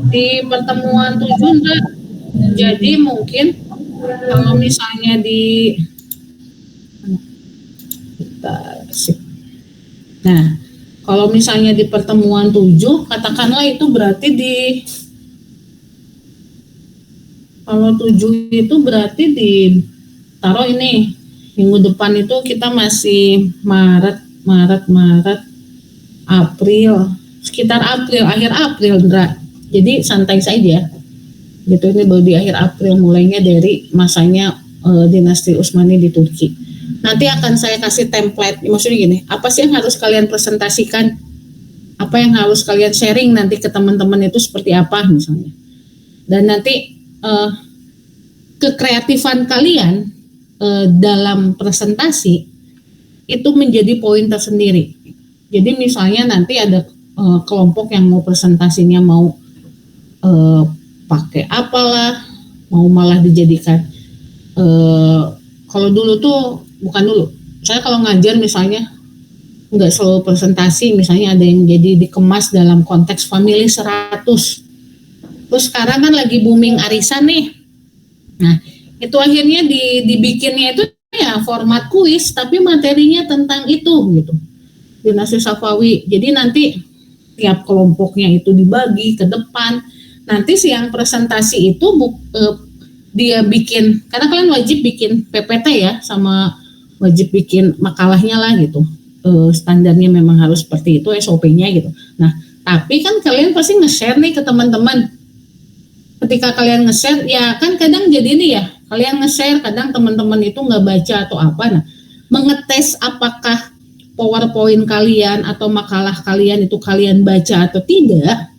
Speaker 1: Di pertemuan 7 enggak. Jadi mungkin kalau misalnya kalau misalnya di pertemuan 7, katakanlah itu berarti kalau 7 itu berarti taruh ini minggu depan itu kita masih Maret, April, sekitar April, akhir April, Indra. Jadi santai saja. Gitu, ini baru di akhir April, mulainya dari masanya dinasti Utsmani di Turki. Nanti akan saya kasih template, maksudnya gini, apa sih yang harus kalian presentasikan? Apa yang harus kalian sharing nanti ke teman-teman itu seperti apa misalnya. Dan nanti kekreatifan kalian dalam presentasi itu menjadi poin tersendiri. Jadi misalnya nanti ada kelompok yang mau presentasinya mau pakai apalah, mau malah dijadikan kalau dulu tuh bukan dulu. Saya kalau ngajar misalnya nggak selalu presentasi, misalnya ada yang jadi dikemas dalam konteks family 100. Terus sekarang kan lagi booming arisan nih. Nah, itu akhirnya dibikinnya itu ya format kuis, tapi materinya tentang itu gitu. Dinasti Safawi. Jadi nanti tiap kelompoknya itu dibagi ke depan. Nanti si yang presentasi itu dia bikin, karena kalian wajib bikin PPT ya, sama wajib bikin makalahnya lah gitu. Standarnya memang harus seperti itu, SOP-nya gitu. Nah, tapi kan kalian pasti nge-share nih ke teman-teman. Ketika kalian nge-share, ya kan kadang jadi ini ya, kalian nge-share, kadang teman-teman itu nggak baca atau apa. Nah, mengetes apakah PowerPoint kalian atau makalah kalian itu kalian baca atau tidak.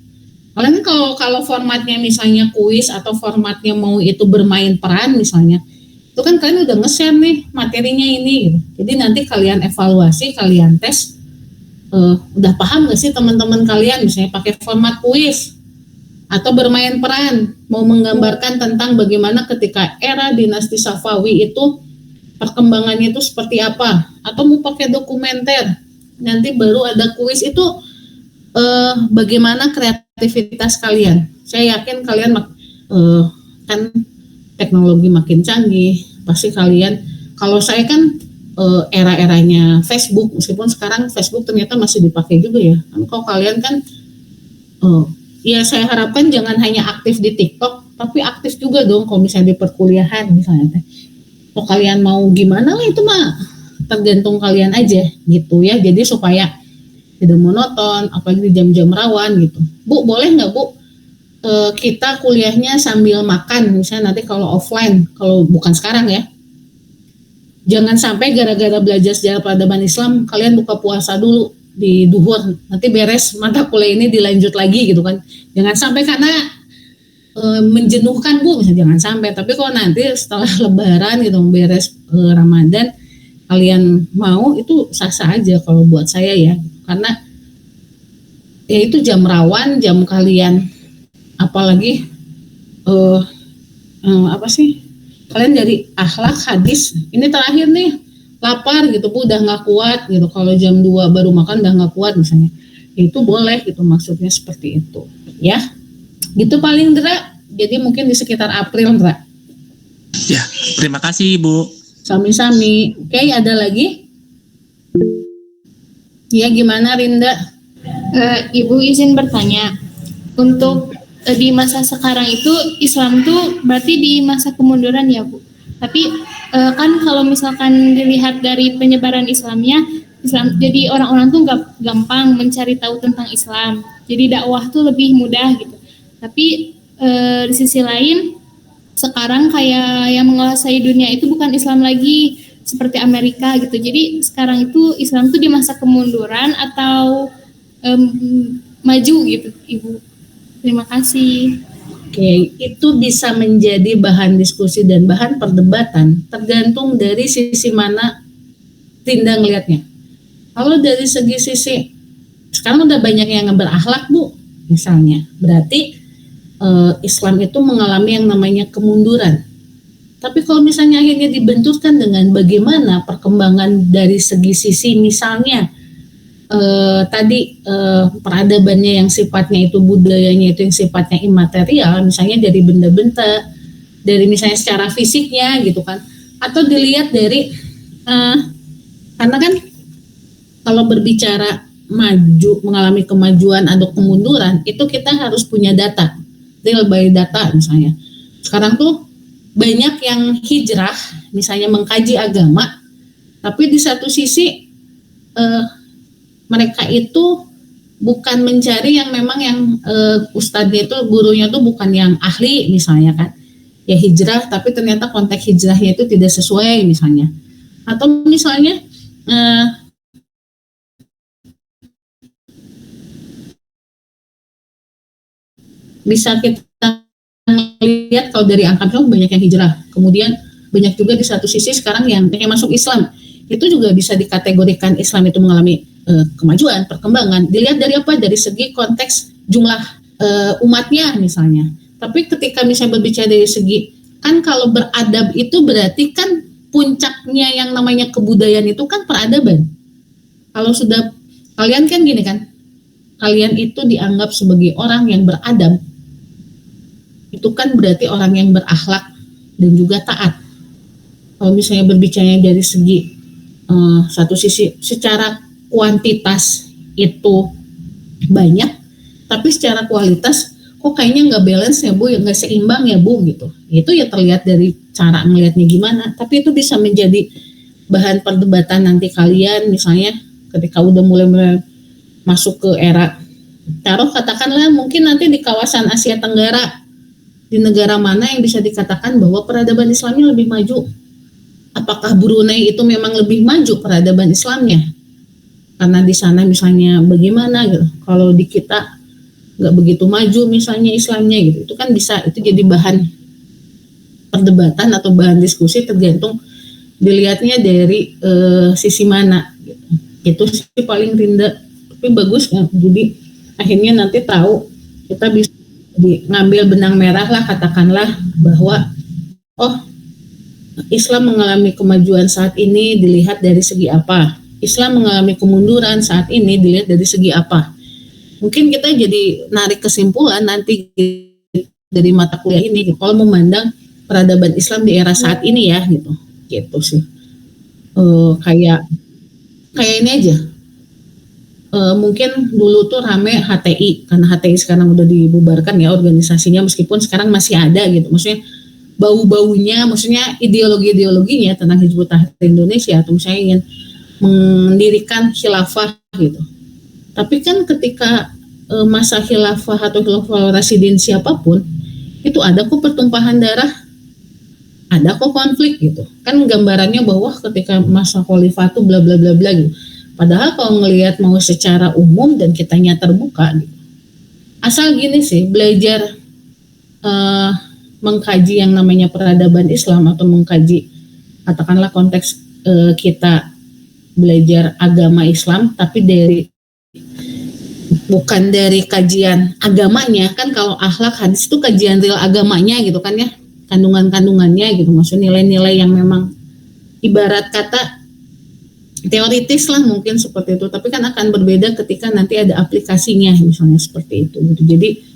Speaker 1: Kalian kalau formatnya misalnya kuis atau formatnya mau itu bermain peran misalnya, itu kan kalian udah nge-share nih materinya ini gitu. Jadi nanti kalian evaluasi, kalian tes, udah paham nggak sih teman-teman kalian misalnya pakai format kuis atau bermain peran, mau menggambarkan tentang bagaimana ketika era dinasti Safawi itu perkembangannya itu seperti apa, atau mau pakai dokumenter, nanti baru ada kuis itu. Bagaimana kreativitas kalian? Saya yakin kalian kan teknologi makin canggih, pasti kalian. Kalau saya kan era-eranya Facebook, meskipun sekarang Facebook ternyata masih dipakai juga ya. Kan kalau kalian kan, ya saya harapkan jangan hanya aktif di TikTok, tapi aktif juga dong kalau misalnya di perkuliahan misalnya. Kalau kalian mau gimana lah itu mah tergantung kalian aja gitu ya. Jadi supaya tidak monoton, apalagi di jam-jam rawan gitu. Bu, boleh nggak Bu kita kuliahnya sambil makan, misalnya nanti kalau offline, kalau bukan sekarang ya. Jangan sampai gara-gara belajar sejarah peradaban Islam kalian buka puasa dulu di duhur, nanti beres mata kuliah ini dilanjut lagi gitu kan. Jangan sampai karena menjenuhkan Bu, misalnya jangan sampai. Tapi kalau nanti setelah Lebaran gitu beres Ramadan kalian mau, itu sah-sah aja kalau buat saya ya, karena ya itu jam rawan, jam kalian apalagi apa sih, kalian dari akhlak hadis ini terakhir nih lapar gitu Bu, udah nggak kuat gitu, kalau jam 2 baru makan udah nggak kuat misalnya, itu boleh gitu, maksudnya seperti itu ya. Gitu paling Dra, jadi mungkin di sekitar April Dra.
Speaker 6: Ya, terima kasih Ibu.
Speaker 1: Sami-sami. Oke, ada lagi? Ya, gimana Rinda?
Speaker 3: Ibu izin bertanya, untuk di masa sekarang itu Islam tuh berarti di masa kemunduran ya Bu. Tapi kan kalau misalkan dilihat dari penyebaran Islamnya, Islam jadi orang-orang tuh gampang mencari tahu tentang Islam. Jadi dakwah tuh lebih mudah gitu. Tapi di sisi lain sekarang kayak yang menguasai dunia itu bukan Islam lagi seperti Amerika gitu. Jadi sekarang itu Islam tuh di masa kemunduran atau maju gitu Ibu. Terima kasih.
Speaker 1: Oke, itu bisa menjadi bahan diskusi dan bahan perdebatan tergantung dari sisi mana Rinda ngelihatnya. Kalau dari sisi sekarang udah banyak yang berakhlak Bu, misalnya, berarti Islam itu mengalami yang namanya kemunduran. Tapi kalau misalnya akhirnya dibenturkan dengan bagaimana perkembangan dari segi sisi misalnya tadi peradabannya yang sifatnya itu, budayanya itu yang sifatnya imaterial, misalnya dari benda-benda, dari misalnya secara fisiknya gitu kan, atau dilihat dari karena kan kalau berbicara maju, mengalami kemajuan atau kemunduran, itu kita harus punya data, real by data misalnya. Sekarang tuh banyak yang hijrah, misalnya mengkaji agama, tapi di satu sisi mereka itu bukan mencari yang memang yang ustadznya itu, gurunya itu bukan yang ahli misalnya kan, ya hijrah tapi ternyata konteks hijrahnya itu tidak sesuai misalnya, atau misalnya bisa kita lihat kalau dari angka banyak yang hijrah, kemudian banyak juga di satu sisi sekarang yang masuk Islam, itu juga bisa dikategorikan Islam itu mengalami kemajuan, perkembangan. Dilihat dari apa? Dari segi konteks jumlah umatnya misalnya. Tapi ketika misalnya berbicara dari segi, kan kalau beradab itu berarti kan puncaknya yang namanya kebudayaan itu kan peradaban. Kalau sudah, kalian kan gini kan, kalian itu dianggap sebagai orang yang beradab, itu kan berarti orang yang berakhlak dan juga taat. Kalau misalnya berbicara dari segi satu sisi secara kuantitas itu banyak, tapi secara kualitas kok kayaknya nggak balance ya Bu, ya nggak seimbang ya Bu gitu. Itu ya terlihat dari cara ngelihatnya gimana. Tapi itu bisa menjadi bahan perdebatan nanti kalian, misalnya ketika udah mulai masuk ke era, taruh katakanlah mungkin nanti di kawasan Asia Tenggara, di negara mana yang bisa dikatakan bahwa peradaban Islamnya lebih maju? Apakah Brunei itu memang lebih maju peradaban Islamnya? Karena di sana misalnya bagaimana gitu. Kalau di kita nggak begitu maju misalnya Islamnya gitu. Itu kan bisa, itu jadi bahan perdebatan atau bahan diskusi tergantung dilihatnya dari sisi mana gitu. Itu sih paling Rinda. Tapi bagus kan. Jadi akhirnya nanti tahu, kita bisa ngambil benang merah lah, katakanlah bahwa oh, Islam mengalami kemajuan saat ini dilihat dari segi apa, Islam mengalami kemunduran saat ini dilihat dari segi apa. Mungkin kita jadi narik kesimpulan nanti dari mata kuliah ini, kalau memandang peradaban Islam di era saat ini ya gitu sih. Kayak ini aja. Mungkin dulu tuh rame HTI, karena HTI sekarang udah dibubarkan ya organisasinya, meskipun sekarang masih ada gitu. Maksudnya bau-baunya, maksudnya ideologinya tentang Hizbut Tahrir Indonesia, atau misalnya ingin mendirikan khilafah gitu. Tapi kan ketika masa khilafah atau khilafah rasyidin siapapun, itu ada kok pertumpahan darah, ada kok konflik gitu. Kan gambarannya bahwa ketika masa khalifah itu bla bla bla bla gitu. Padahal kalau ngelihat mau secara umum dan kitanya terbuka gitu. Asal gini sih, belajar mengkaji yang namanya peradaban Islam atau mengkaji katakanlah konteks kita belajar agama Islam tapi bukan dari kajian agamanya. Kan kalau akhlak hadis itu kajian real agamanya gitu kan ya, kandungan-kandungannya gitu, maksudnya nilai-nilai yang memang ibarat kata teoritis lah mungkin seperti itu, tapi kan akan berbeda ketika nanti ada aplikasinya misalnya seperti itu gitu. Jadi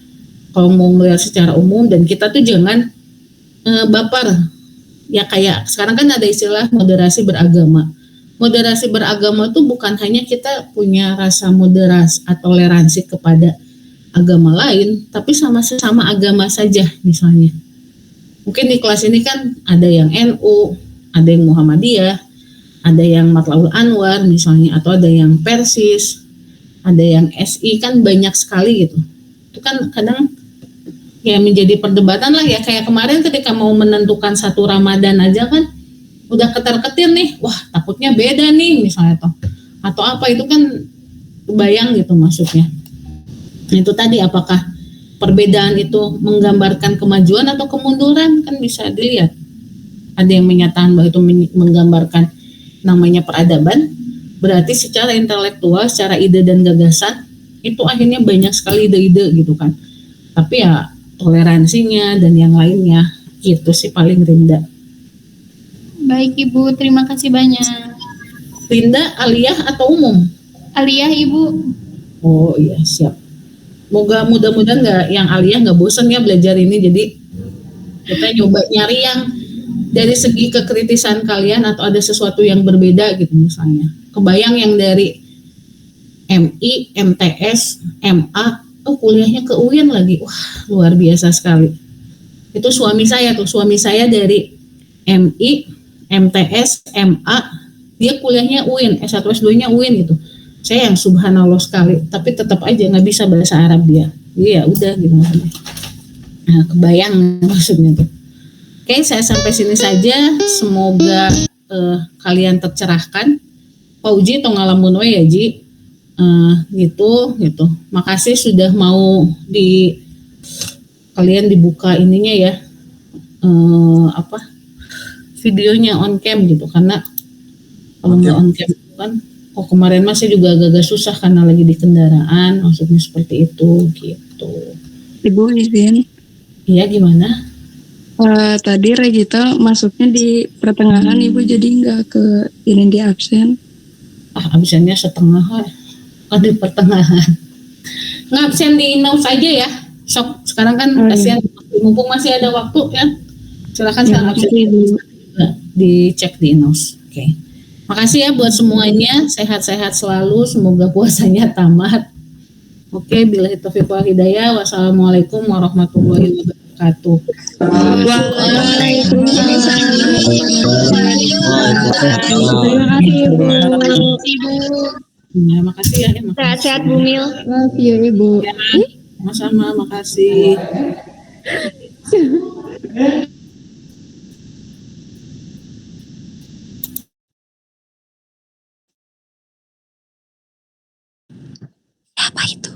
Speaker 1: kalau mau melihat secara umum dan kita tuh jangan baper ya, kayak sekarang kan ada istilah moderasi beragama. Moderasi beragama itu bukan hanya kita punya rasa moderasi atau toleransi kepada agama lain, tapi sama sesama agama saja misalnya. Mungkin di kelas ini kan ada yang NU, ada yang Muhammadiyah, ada yang Matlaul Anwar misalnya, atau ada yang Persis, ada yang SI, kan banyak sekali gitu. Itu kan kadang ya menjadi perdebatan lah ya, kayak kemarin ketika mau menentukan satu Ramadan aja kan udah ketar-ketir nih, wah takutnya beda nih misalnya atau apa, itu kan bayang gitu maksudnya. Itu tadi apakah perbedaan itu menggambarkan kemajuan atau kemunduran, kan bisa dilihat. Ada yang menyatakan bahwa itu menggambarkan namanya peradaban, berarti secara intelektual, secara ide dan gagasan itu akhirnya banyak sekali ide-ide gitu kan. Tapi ya toleransinya dan yang lainnya gitu sih paling Rinda.
Speaker 3: Baik Ibu, terima kasih banyak.
Speaker 1: Rinda aliyah atau umum?
Speaker 3: Aliyah Ibu.
Speaker 1: Oh iya siap. Mudah-mudahan nggak yang aliyah nggak bosan ya belajar ini. Jadi kita coba nyari yang dari segi kekritisan kalian atau ada sesuatu yang berbeda gitu misalnya. Kebayang yang dari MI, MTS, MA, kuliahnya ke UIN lagi. Wah luar biasa sekali. Itu suami saya dari MI, MTS, MA, dia kuliahnya UIN, S1 S2-nya UIN gitu. Saya yang subhanallah sekali, tapi tetap aja nggak bisa bahasa Arab dia. Iya udah gitu maksudnya. Nah, kebayang maksudnya tuh. Oke, saya sampai sini saja. Semoga kalian tercerahkan. Pak Uji tong ngalamun we ya Ji. Gitu. Makasih sudah mau kalian dibuka ininya ya. Videonya on cam gitu, karena kalau nggak on cam kan kemarin masih juga agak susah karena lagi di kendaraan, maksudnya seperti itu gitu.
Speaker 5: Ibu izin.
Speaker 1: Iya gimana?
Speaker 5: Tadi Regita masuknya di pertengahan Ibu, jadi nggak ke ini di absen.
Speaker 1: Absennya setengah kan di pertengahan. Ngabsen di notes aja ya. Sok sekarang kan kasihan mumpung masih ada waktu ya. Silakan sekarang absen. Dicek di Inos. Oke. Makasih ya buat semuanya, sehat-sehat selalu, semoga puasanya tamat. Oke, billahi taufiq wal hidayah. Wassalamualaikum warahmatullahi wabarakatuh. Terima kasih ya.
Speaker 5: Sehat-sehat Bu Mil. Love you Ibu.
Speaker 1: Ya, sama-sama, makasih.
Speaker 5: Apa itu?